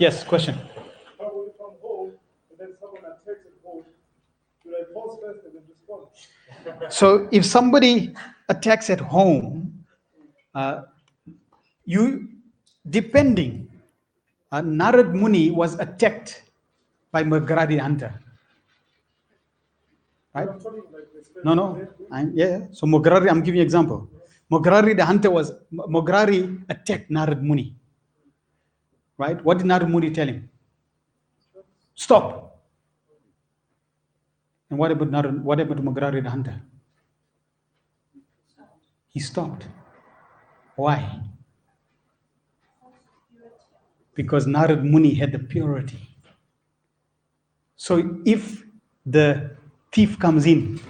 Yes, question.
How will you come home and then someone attacks at home? Should I pause first and then respond?
So if somebody attacks at home, depending, Narad Muni was attacked by Magradi hunter. Right? No. So Mograri, I'm giving you an example. Mograri the hunter Mograri attacked Narad Muni. Right? What did Narad Muni tell him? Stop. And what about Mograri the hunter? He stopped. Why? Because Narad Muni had the purity. So if the thief comes in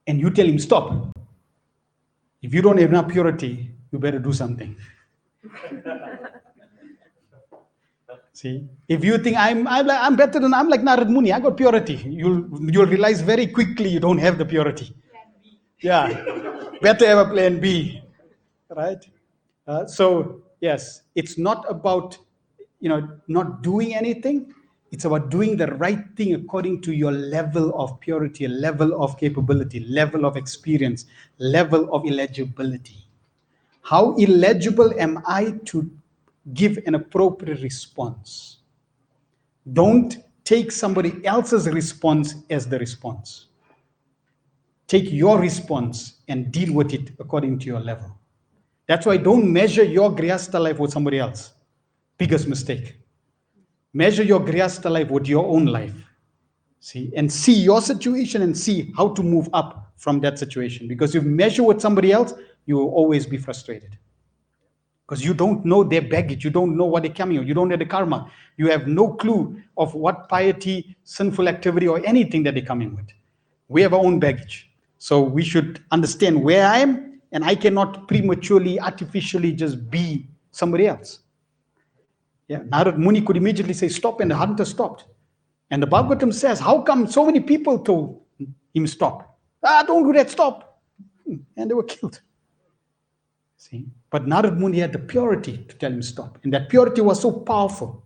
and you tell him stop, if you don't have enough purity, you better do something. See, if you think I'm better than I'm like Narad Muni, I got purity, you'll realize very quickly you don't have the purity. Yeah, better have a plan B, right? So yes, it's not about not doing anything. It's about doing the right thing according to your level of purity, level of capability, level of experience, level of eligibility. How eligible am I to give an appropriate response? Don't take somebody else's response as the response. Take your response and deal with it according to your level. That's why don't measure your Grihastha life with somebody else. Biggest mistake. Measure your Grihastha life with your own life. See, and see your situation and see how to move up from that situation. Because if you measure with somebody else, you will always be frustrated. Because you don't know their baggage, you don't know what they're coming on, you don't know the karma. You have no clue of what piety, sinful activity, or anything that they're coming with. We have our own baggage. So we should understand where I am, and I cannot prematurely, artificially just be somebody else. Yeah, Narad Muni could immediately say stop, and the hunter stopped. And the Bhagavatam says, how come so many people told him stop? Don't do that, stop. And they were killed. See? But Narad Muni had the purity to tell him stop. And that purity was so powerful.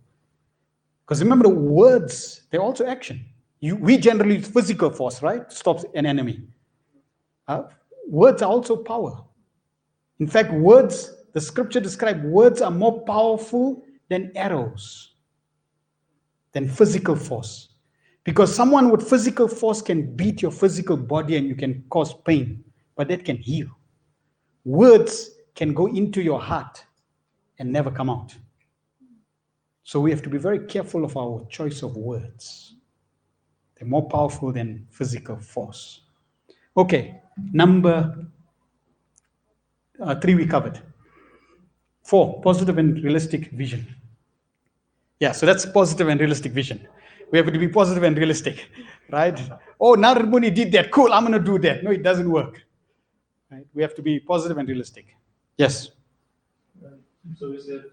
Because remember, the words, they're also action. We generally use physical force, right? Stops an enemy. Words are also power. In fact, words, the scripture describes words are more powerful than arrows, than physical force. Because someone with physical force can beat your physical body and you can cause pain, but that can heal. Words can go into your heart and never come out. So we have to be very careful of our choice of words. They're more powerful than physical force. Okay, number 3 we covered. 4, positive and realistic vision. Yeah, so that's positive and realistic vision. We have to be positive and realistic, right? Oh, Narad Muni did that. Cool, I'm going to do that. No, it doesn't work. Right? We have to be positive and realistic. Yes.
So we said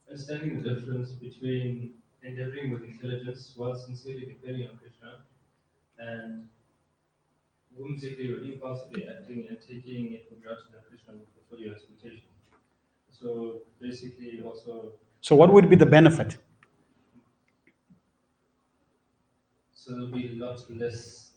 understanding the difference between endeavoring with intelligence while sincerely depending on Krishna and whimsically or impulsively acting and taking it for granted that Krishna will fulfill your expectation. So basically, also.
So what would be the benefit?
So there'll be lots less.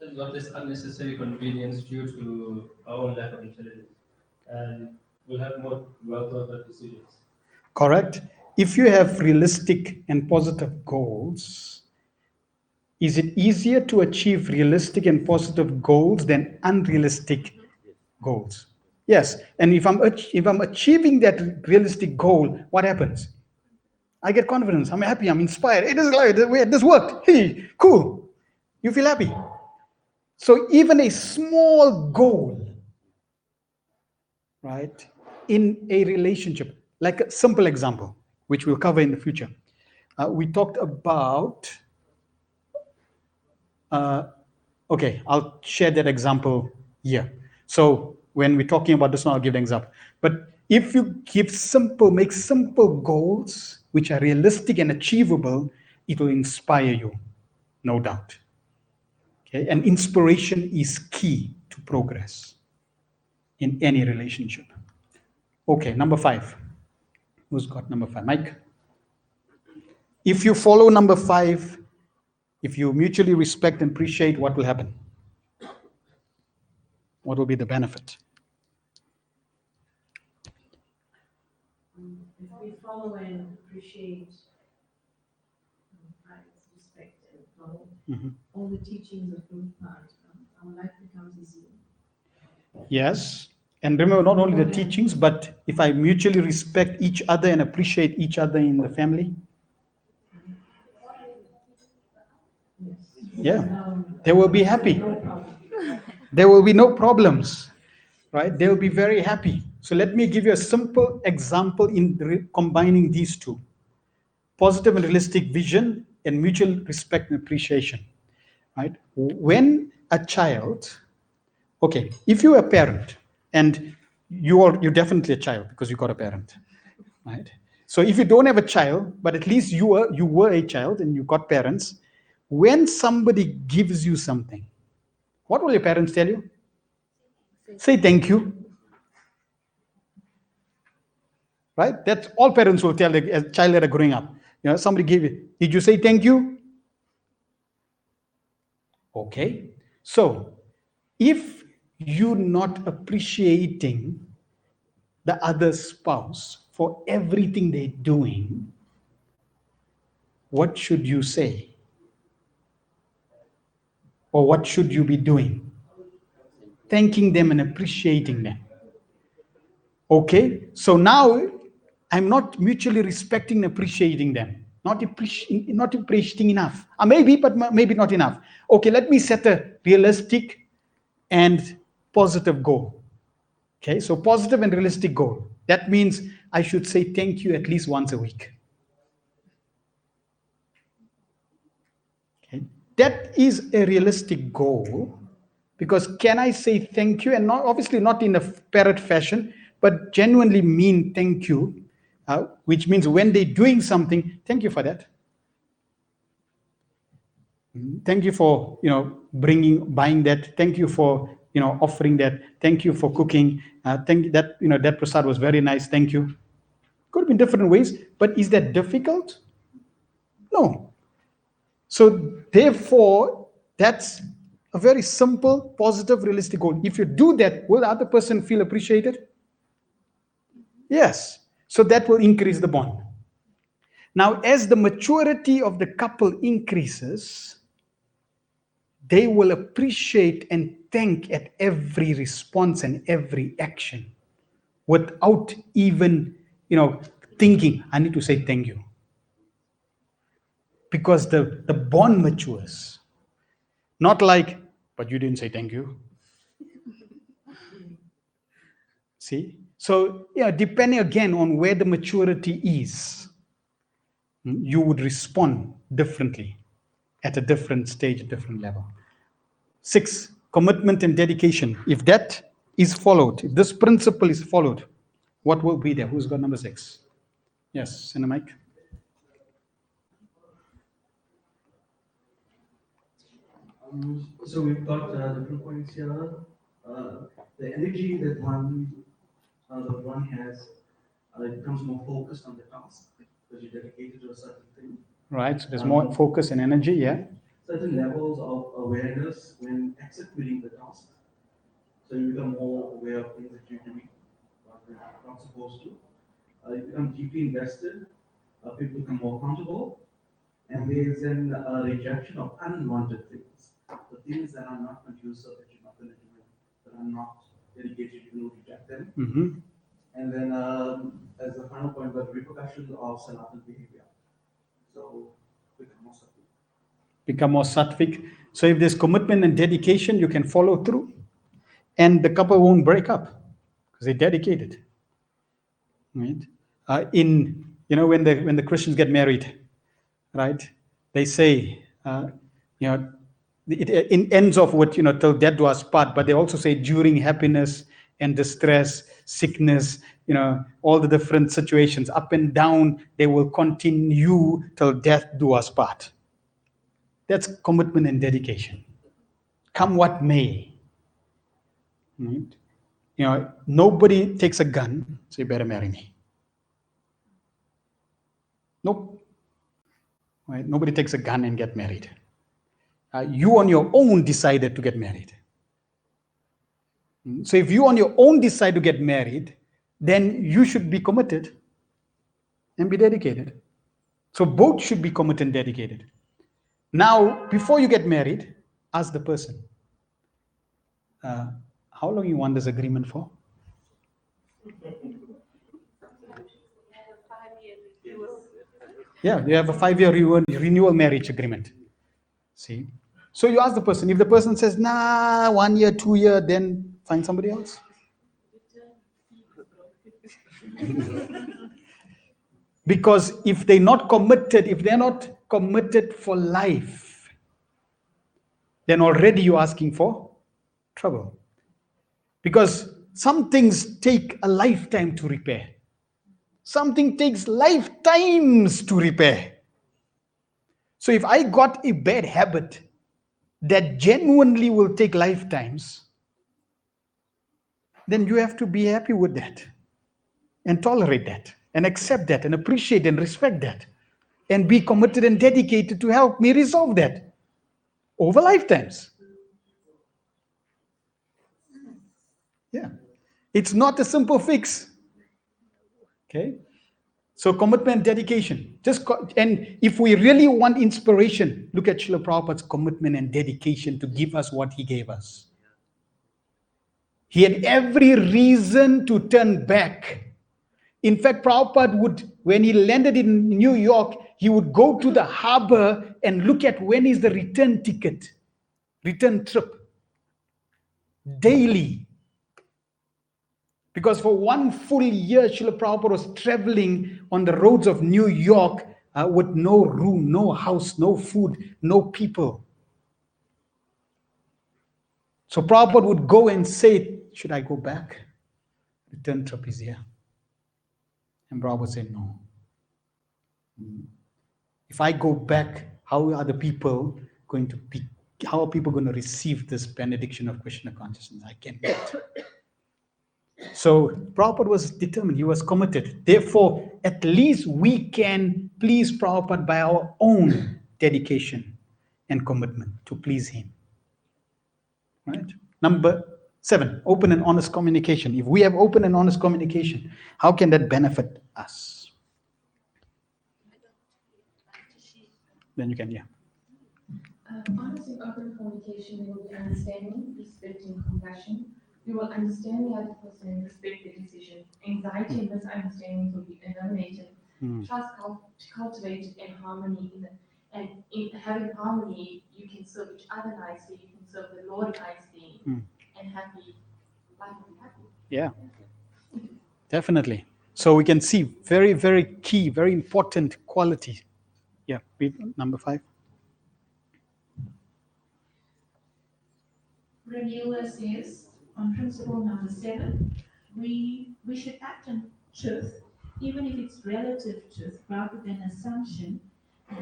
A lot less unnecessary convenience due to our own lack of intelligence, and we'll have more well thought out decisions.
Correct. If you have realistic and positive goals, is it easier to achieve realistic and positive goals than unrealistic goals? Yes. And if I'm achieving that realistic goal, what happens? I get confidence. I'm happy. I'm inspired. It is like this worked. Hey, cool. You feel happy. So even a small goal, right, in a relationship, like a simple example, which we'll cover in the future. We talked about, okay, I'll share that example here. So when we're talking about this one, I'll give an example. But if you make simple goals, which are realistic and achievable, it will inspire you, no doubt. Okay, and inspiration is key to progress in any relationship. Okay, number 5. Who's got number 5? Mike? If you follow number 5, if you mutually respect and appreciate, what will happen? What will be the benefit?
If we follow and appreciate, respect and follow all the teachings of both parts, our life becomes easier.
Yes. And remember, not only the teachings, but if I mutually respect each other and appreciate each other in the family, yeah, they will be happy. There will be no problems, right? They will be very happy. So let me give you a simple example in combining these two: positive and realistic vision and mutual respect and appreciation, right? When a child, okay, if you're a parent, and you're definitely a child because you got a parent, right? So if you don't have a child, but at least you were a child and you got parents, when somebody gives you something, what will your parents tell you? Say thank you. Right? That's all parents will tell a child that are growing up. You know, somebody gave you, did you say thank you? Okay. So if you're not appreciating the other spouse for everything they're doing, what should you say? Or what should you be doing? Thanking them and appreciating them. Okay, so now I'm not mutually respecting and appreciating them. Not appreciating enough. Maybe, but maybe not enough. Okay, let me set a realistic and positive goal. Okay, so positive and realistic goal. That means I should say thank you at least once a week. Okay, that is a realistic goal, because can I say thank you, and not obviously not in a parrot fashion, but genuinely mean thank you, which means when they're doing something, thank you for that. Thank you for buying that. Thank you for offering that. Thank you for cooking. Thank you that that prasad was very nice. Thank you. Could have been different ways, but is that difficult? No. So therefore, that's a very simple, positive, realistic goal. If you do that, will the other person feel appreciated? Yes. So that will increase the bond. Now, as the maturity of the couple increases, they will appreciate and thank at every response and every action without even, thinking, I need to say thank you. Because the bond matures. Not like, but you didn't say thank you. See? So, depending again on where the maturity is, you would respond differently at a different stage, a different level. 6, commitment and dedication. If that is followed, if this principle is followed, what will be there? Who's got number 6? Yes, in the mic.
So we've got different points here. The energy that one has, it becomes more focused on the task because you're dedicated to a certain thing.
Right. So there's more focus and energy. Yeah.
Certain levels of awareness when executing the task. So you become more aware of things that you're doing, what you're not supposed to. You become deeply invested. People become more accountable. And there's a rejection of unwanted things. The things that are not conducive, that you're not going to do, that are not dedicated, you will reject them.
Mm-hmm.
And then, as the final point, the repercussions of Sanatan behavior. So, become more sattvic.
Become more sattvic. So if there's commitment and dedication, you can follow through, and the couple won't break up because they're dedicated. Right? When the Christians get married, right? They say, it ends off with till death do us part, but they also say during happiness and distress, sickness, all the different situations, up and down, they will continue till death do us part. That's commitment and dedication. Come what may. Right? Nobody takes a gun, so you better marry me. Nope. Right? Nobody takes a gun and get married. You on your own decided to get married. So if you on your own decide to get married, then you should be committed and be dedicated. So both should be committed and dedicated. Now, before you get married, ask the person, how long you want this agreement for? Yeah, you have a 5-year renewal marriage agreement. See? So you ask the person. If the person says, nah, 1 year, 2 year, then find somebody else. Because if they're not committed for life, then already you're asking for trouble. Because some things take a lifetime to repair. Something takes lifetimes to repair. So if I got a bad habit that genuinely will take lifetimes, then you have to be happy with that and tolerate that and accept that and appreciate and respect that and be committed and dedicated to help me resolve that over lifetimes. Yeah. It's not a simple fix. Okay. So commitment, dedication. And if we really want inspiration, look at Srila Prabhupada's commitment and dedication to give us what he gave us. He had every reason to turn back. In fact, Prabhupada would, when he landed in New York, he would go to the harbor and look at when is the return trip, daily. Because for 1 full year, Srila Prabhupada was traveling on the roads of New York with no room, no house, no food, no people. So Prabhupada would go and say, should I go back? Return trip is here. And Prabhupada said, no. If I go back, how are people going to receive this benediction of Krishna consciousness? I can't do it. So Prabhupada was determined, he was committed. Therefore, at least we can please Prabhupada by our own dedication and commitment to please him. Right? Number 7, open and honest communication. If we have open and honest communication, how can that benefit us? Then you can, yeah.
Honest and open communication will be understanding, respect, and compassion. We will understand the other person and respect the decision. Anxiety and misunderstandings will be eliminated. Trust cultivated and harmony and in having harmony, you can serve each other nicely, you can serve the Lord nicely, and happy. Life will be happy.
Yeah, definitely. So we can see very, very key, very important quality. Yeah, read number 5.
Renewal says, on principle number 7, we should act on truth, even if it's relative truth, rather than assumption,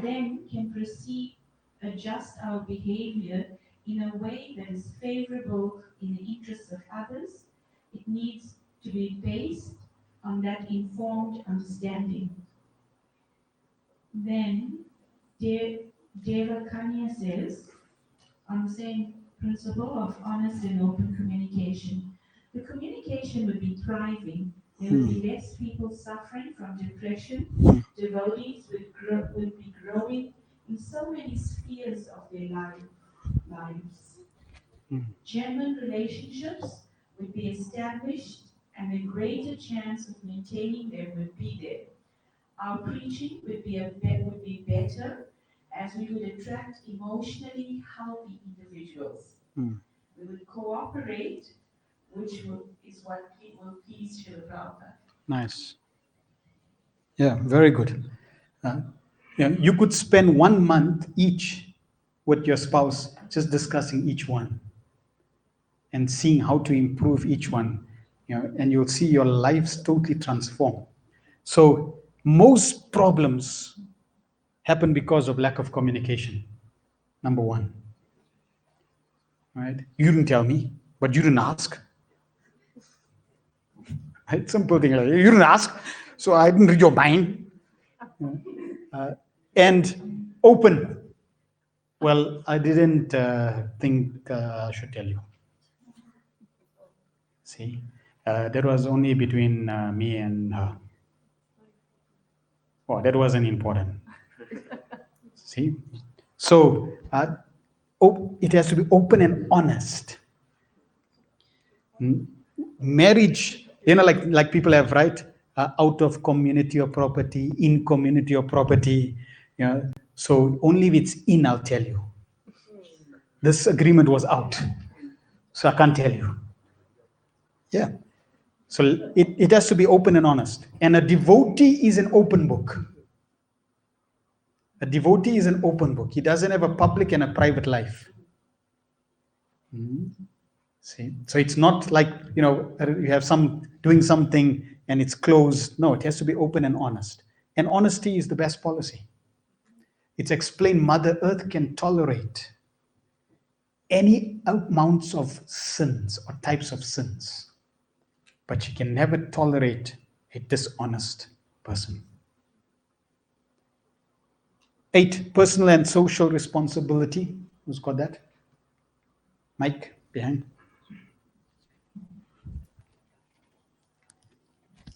then can proceed, adjust our behavior in a way that is favorable in the interests of others. It needs to be based on that informed understanding. Then Deva Kanya says, on the same principle of honest and open communication, the communication would be thriving. There would be less people suffering from depression. Devotees would be growing in so many spheres of their lives. Genuine relationships would be established, and a greater chance of maintaining them would be there. Our preaching would be better, as we would attract emotionally healthy individuals. We would cooperate, is what will please Srila Prabhupada.
Nice. Yeah, very good. You could spend 1 month each with your spouse just discussing each one and seeing how to improve each one, and you'll see your lives totally transform. So most problems happen because of lack of communication. Number one, right? You didn't tell me, but you didn't ask. Right? Simple thing like you didn't ask, so I didn't read your mind. And open. Well, I didn't think I should tell you. See, that was only between me and her. Oh, that wasn't important. See, so it has to be open and honest. Marriage, like people have right, out of community or property, in community or property. So only if it's in, I'll tell you. This agreement was out, so I can't tell you. Yeah. So it has to be open and honest. And a devotee is an open book. A devotee is an open book. He doesn't have a public and a private life. See, so it's not like you have some doing something and it's closed. No, it has to be open and honest. And honesty is the best policy. It's explained Mother Earth can tolerate any amounts of sins or types of sins, but she can never tolerate a dishonest person. 8, personal and social responsibility. Who's got that? Mike, behind.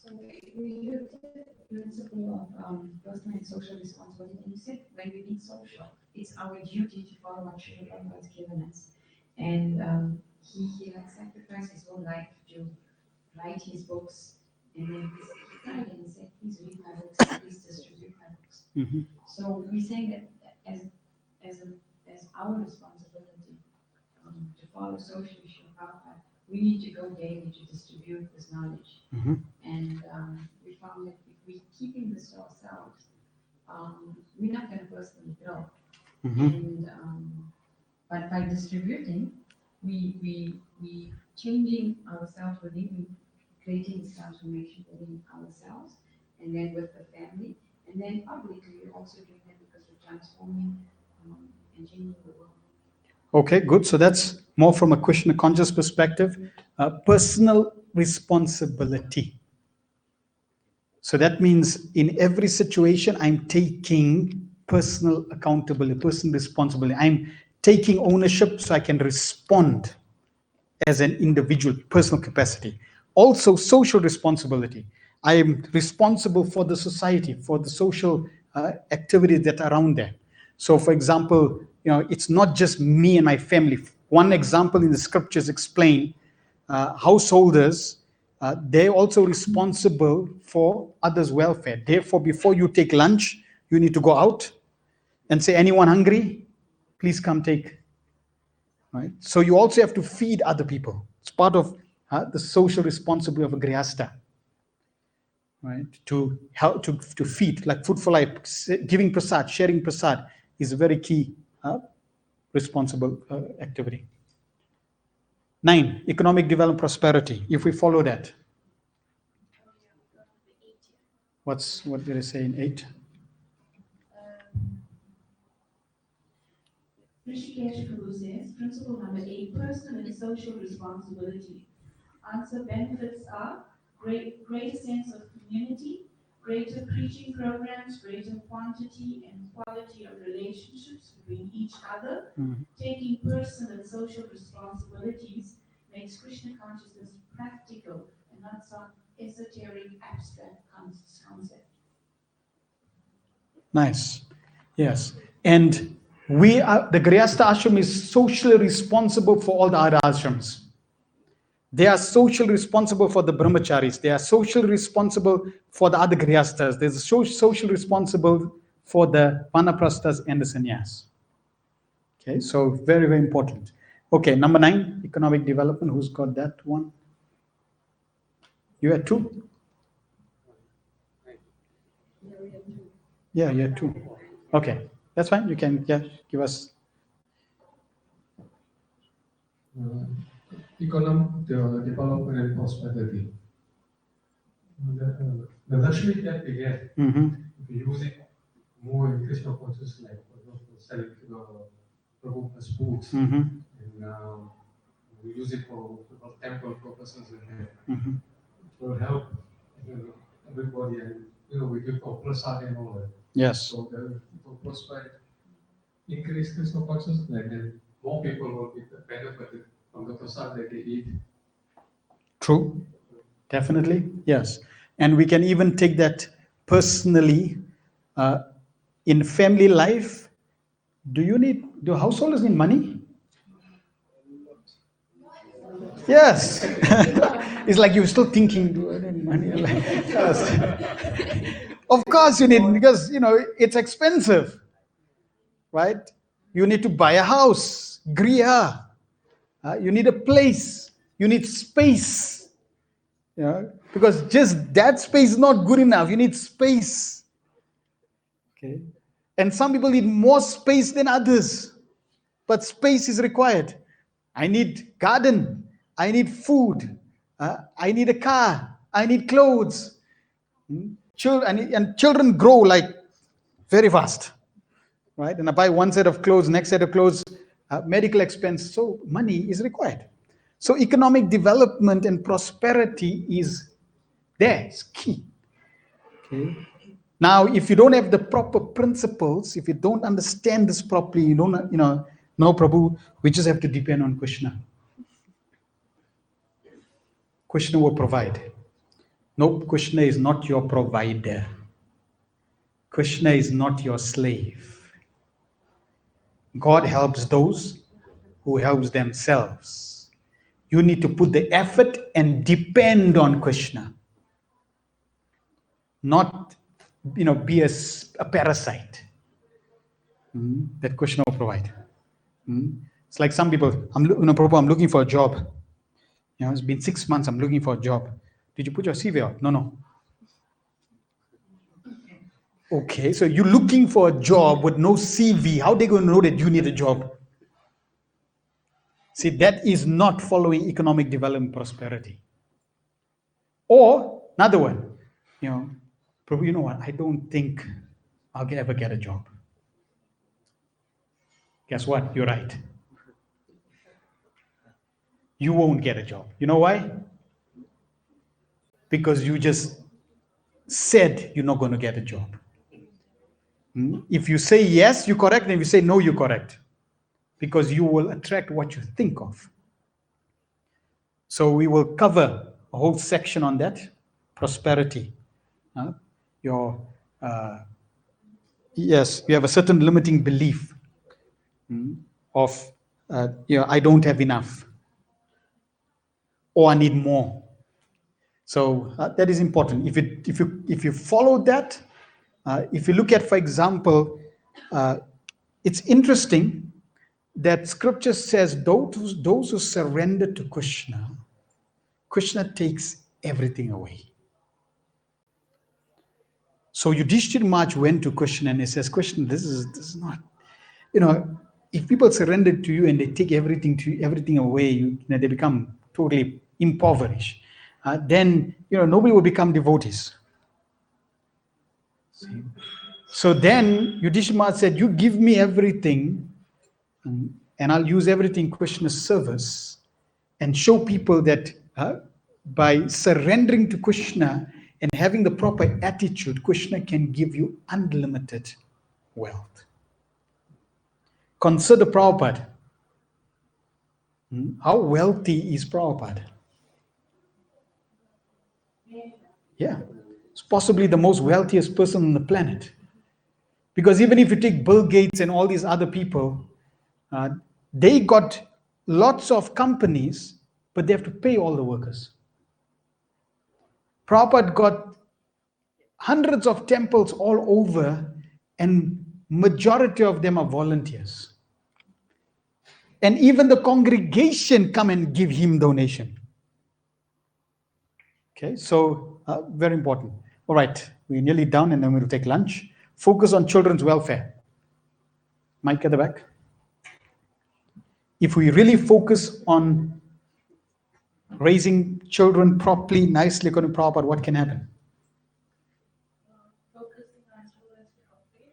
So we looked at the principle of personal and social responsibility, and you said when we being social, it's our duty to follow what Srila Prabhupada has given us. And he had sacrificed his whole life to write his books, and then he died and he said, please read my books, please distribute my books. So we're saying that as our responsibility to follow socially Srila Prabhupada, we need to go daily to distribute this knowledge. And we found that if we're keeping this to ourselves, we're not going to personally grow. And but by distributing, we changing ourselves within, creating this transformation within ourselves, and then with the family, and then publicly we're also doing that because we're transforming and changing the world.
Okay, good. So that's more from a Krishna conscious perspective. Personal responsibility. So that means in every situation, I'm taking personal accountability, personal responsibility. I'm taking ownership so I can respond as an individual, personal capacity. Also, social responsibility. I am responsible for the society, for the social activities that are around there. So, for example, it's not just me and my family. One example in the scriptures explain householders, they're also responsible for others' welfare. Therefore, before you take lunch, you need to go out and say, anyone hungry? Please come take. Right? So you also have to feed other people. It's part of the social responsibility of a grihasta. Right? To help to feed, like food for life, giving prasad, sharing prasad is a very key responsible activity. 9, economic development prosperity. If we follow that, what did I say in 8?
Rishikesh Prabhu says, principle number 8, personal and social responsibility. Answer: benefits are greater sense of community, greater preaching programs, greater quantity and quality of relationships between each other. Taking personal and social responsibilities makes Krishna consciousness practical and not some esoteric abstract concept.
Nice. Yes. And the Grihastha ashram is socially responsible for all the other ashrams. They are socially responsible for the brahmacharis. They are socially responsible for the other grihasthas. There's a social responsible for the vanaprasthas and the sannyas. Okay, so very, very important. Okay, number 9, economic development. Who's got that one? You had 2? Yeah, you had 2. Okay, that's fine. You can give us.
Economic development and prosperity. The luxury that we get, if you use it more in Krishna consciousness, like for example, selling Prabhupada's books, and we use it for temple purposes, and it will help everybody, and we give for prasad and all that.
Yes.
So the people prosper, increase Krishna consciousness, and then more people will be benefited from the prasad that they eat.
True. Definitely. Yes. And we can even take that personally in family life. Do householders need money? Yes. It's like you're still thinking, do I need money? Yes. Of course you need, because it's expensive, right? You need to buy a house, griha. You need a place. You need space. Because just that space is not good enough. You need space. Okay. And some people need more space than others. But space is required. I need garden. I need food. I need a car. I need clothes. Children grow like very fast. Right? And I buy one set of clothes, next set of clothes, medical expense. So money is required. So economic development and prosperity is there. It's key. Okay. Now, if you don't have the proper principles, if you don't understand this properly, you don't, no, Prabhu, we just have to depend on Krishna. Krishna will provide. No, Krishna is not your provider. Krishna is not your slave. God helps those who helps themselves. You need to put the effort and depend on Krishna. Not, be a parasite. That Krishna will provide. It's like some people, Prabhu, I'm looking for a job. It's been 6 months, I'm looking for a job. Did you put your CV out? No. Okay, so you're looking for a job with no CV. How are they going to know that you need a job? See, that is not following economic development prosperity. Or another one, Prabhu, you know what? I don't think I'll ever get a job. Guess what? You're right. You won't get a job. You know why? Because you just said you're not going to get a job. If you say yes, you're correct. And if you say no, you're correct. Because you will attract what you think of. So we will cover a whole section on that. Prosperity. Yes, you have a certain limiting belief of, I don't have enough. Or I need more. So that is important. If you follow that, if you look at, for example, it's interesting that scripture says those who surrender to Krishna, Krishna takes everything away. So Yudhishthira Maharaj went to Krishna and he says, Krishna, this is not, if people surrender to you and they take everything away, they become totally impoverished. Then nobody will become devotees. See? So then Yudhishthira Maharaj said, you give me everything, And I'll use everything Krishna's service and show people that by surrendering to Krishna and having the proper attitude, Krishna can give you unlimited wealth. Consider Prabhupada. How wealthy is Prabhupada? Yeah, it's possibly the most wealthiest person on the planet. Because even if you take Bill Gates and all these other people, they got lots of companies, but they have to pay all the workers. Prabhupada got hundreds of temples all over, and majority of them are volunteers. And even the congregation come and give him donation. Okay, so very important. All right, we're nearly done and then we'll take lunch. Focus on children's welfare. Mike at the back. If we really focus on raising children properly, nicely, according to Prabhupada, what can happen?
Focusing on children's welfare,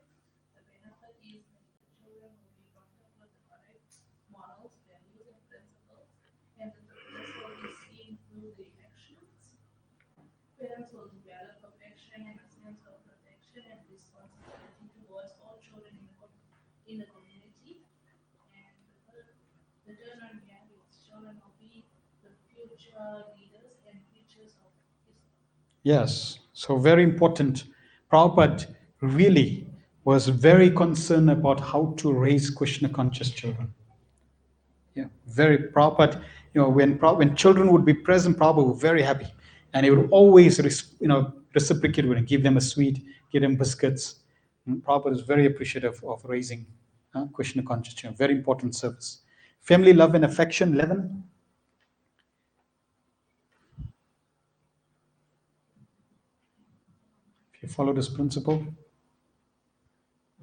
the benefit is that the children will be brought up with the correct morals, values, and principles, and that this will be seen through their actions. Parents will develop affection and a sense of protection and responsibility towards all children in the community. And the turn on values, children will be the future leaders and teachers of history.
Yes, so very important. Prabhupada really was very concerned about how to raise Krishna conscious children. Yeah, very Prabhupada. When children would be present, Prabhupada was very happy, and he would always reciprocate with them, give them a sweet, give them biscuits. Prabhupada is very appreciative of raising Krishna conscious children. Very important service. Family love and affection. 11. If you follow this principle.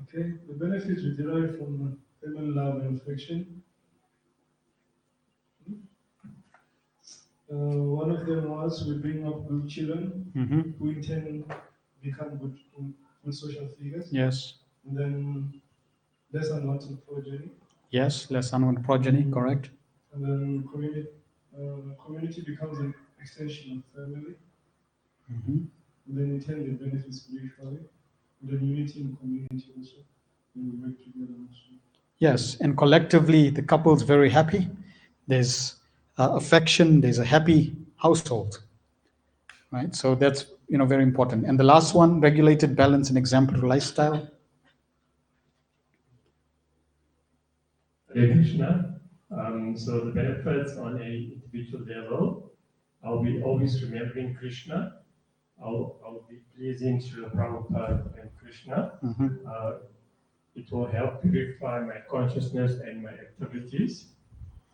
Okay, the benefits we derive from family love and affection. One of them was we bring up good children who in turn become good social figures.
Yes.
And then less unwanted progeny.
Yes, less unwanted progeny, correct.
And then community becomes an extension of family. And then in turn it benefits spiritually. And then unity in community also. And we work together also. Yes,
and collectively the couple's very happy. There's affection, there's a happy household, right? So that's very important. And the last one, regulated balance and exemplary lifestyle.
Hare Krishna. So the benefits on a individual level, I'll be always remembering Krishna. I'll be pleasing to Prabhupada and Krishna. It will help purify my consciousness and my activities.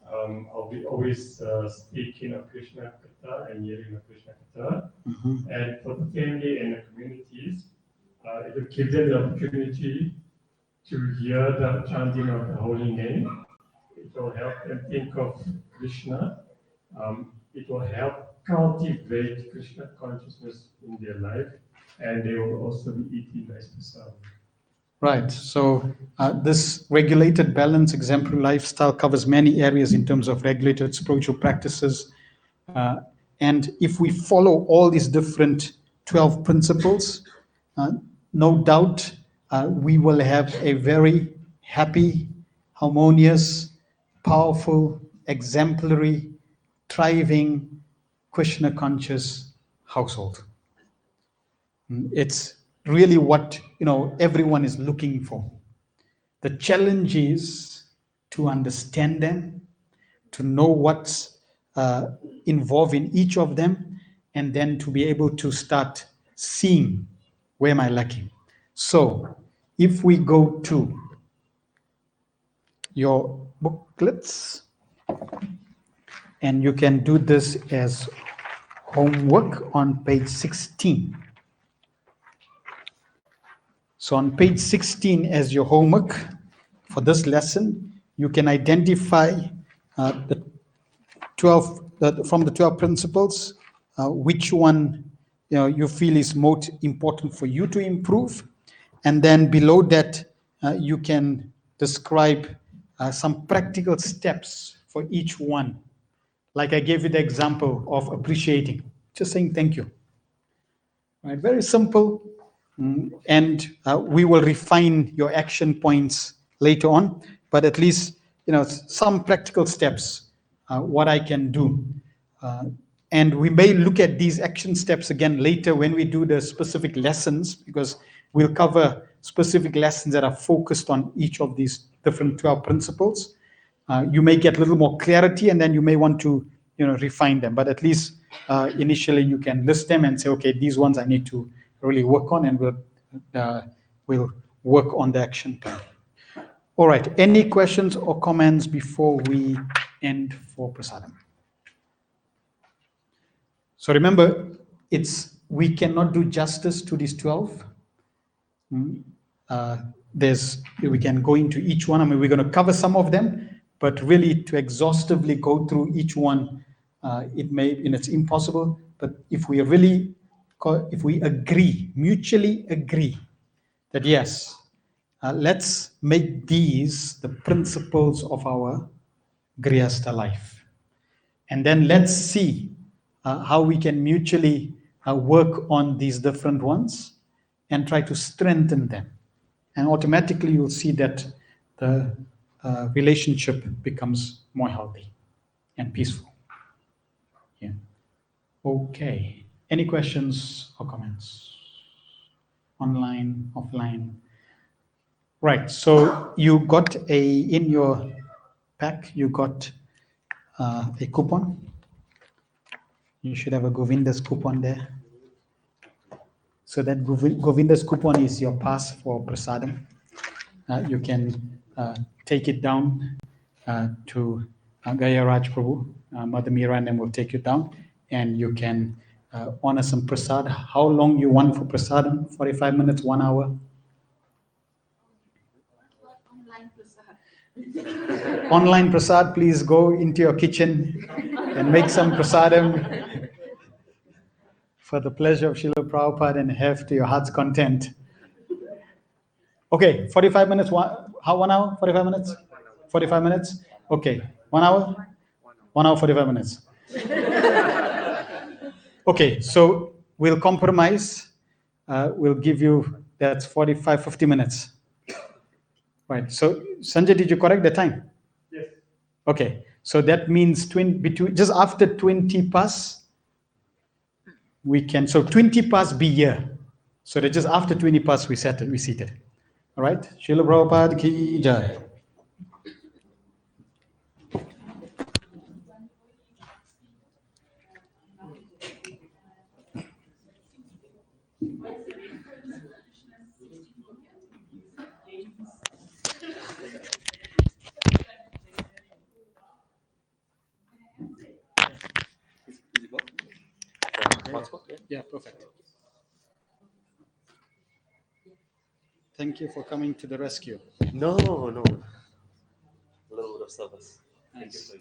I'll be always speaking of Krishna Katha and hearing of Krishna Katha. And for the family and the communities, it will give them the opportunity to hear the chanting of the holy name. It will help them think of Krishna. It will help cultivate Krishna consciousness in their life, and they will also be eating nice prasad.
Right. So this regulated balance exemplary lifestyle covers many areas in terms of regulated spiritual practices. And if we follow all these different 12 principles, no doubt we will have a very happy, harmonious, powerful, exemplary, thriving, Krishna conscious household. It's really what everyone is looking for. The challenge is to understand them, to know what's involved in each of them, and then to be able to start seeing where am I lacking. So if we go to your booklets, and you can do this as homework on page 16. So on page 16 as your homework for this lesson, you can identify the 12 from the 12 principles, which one you feel is most important for you to improve, and then below that you can describe some practical steps for each one. Like I gave you the example of appreciating, just saying thank you. Right, very simple. And we will refine your action points later on, but at least, some practical steps, what I can do. And we may look at these action steps again later when we do the specific lessons, because we'll cover specific lessons that are focused on each of these different 12 principles. You may get a little more clarity, and then you may want to, refine them. But at least initially you can list them and say, okay, these ones I need to really work on, and we'll work on the action plan. All right. Any questions or comments before we end for Prasadam? So remember, we cannot do justice to these 12. We can go into each one. I mean, we're going to cover some of them, but really to exhaustively go through each one, it's impossible. But if we mutually agree that yes, let's make these the principles of our Grihastha life, and then let's see how we can mutually work on these different ones and try to strengthen them. And automatically you'll see that the relationship becomes more healthy and peaceful. Yeah. Okay. Any questions or comments? Online, offline? Right. So you got in your pack, you got a coupon. You should have a Govinda's coupon there. So that Govinda's coupon is your pass for Prasadam. You can take it down to Gaya Raj Prabhu, Mother Meera, and then we'll take you down, and you can honor some prasad. How long you want for Prasadam? 45 minutes, 1 hour? Online prasad, please go into your kitchen and make some prasadam for the pleasure of Srila Prabhupada and have to your heart's content. Okay, 45 minutes, 1 hour? 45 minutes? 45 minutes? Okay, 1 hour? 1 hour, 45 minutes. Okay, so we'll compromise. We'll give you, that's 45, 50 minutes. Right, so Sanjay, did you correct the time?
Yes.
Okay, so that means just after 20 past, we can, so 20 past be here. So that just after 20 past, we seated. All right, Srila Prabhupada ki jai. Yeah, perfect. Thank you for coming to the rescue.
No. A little bit of service.
Nice.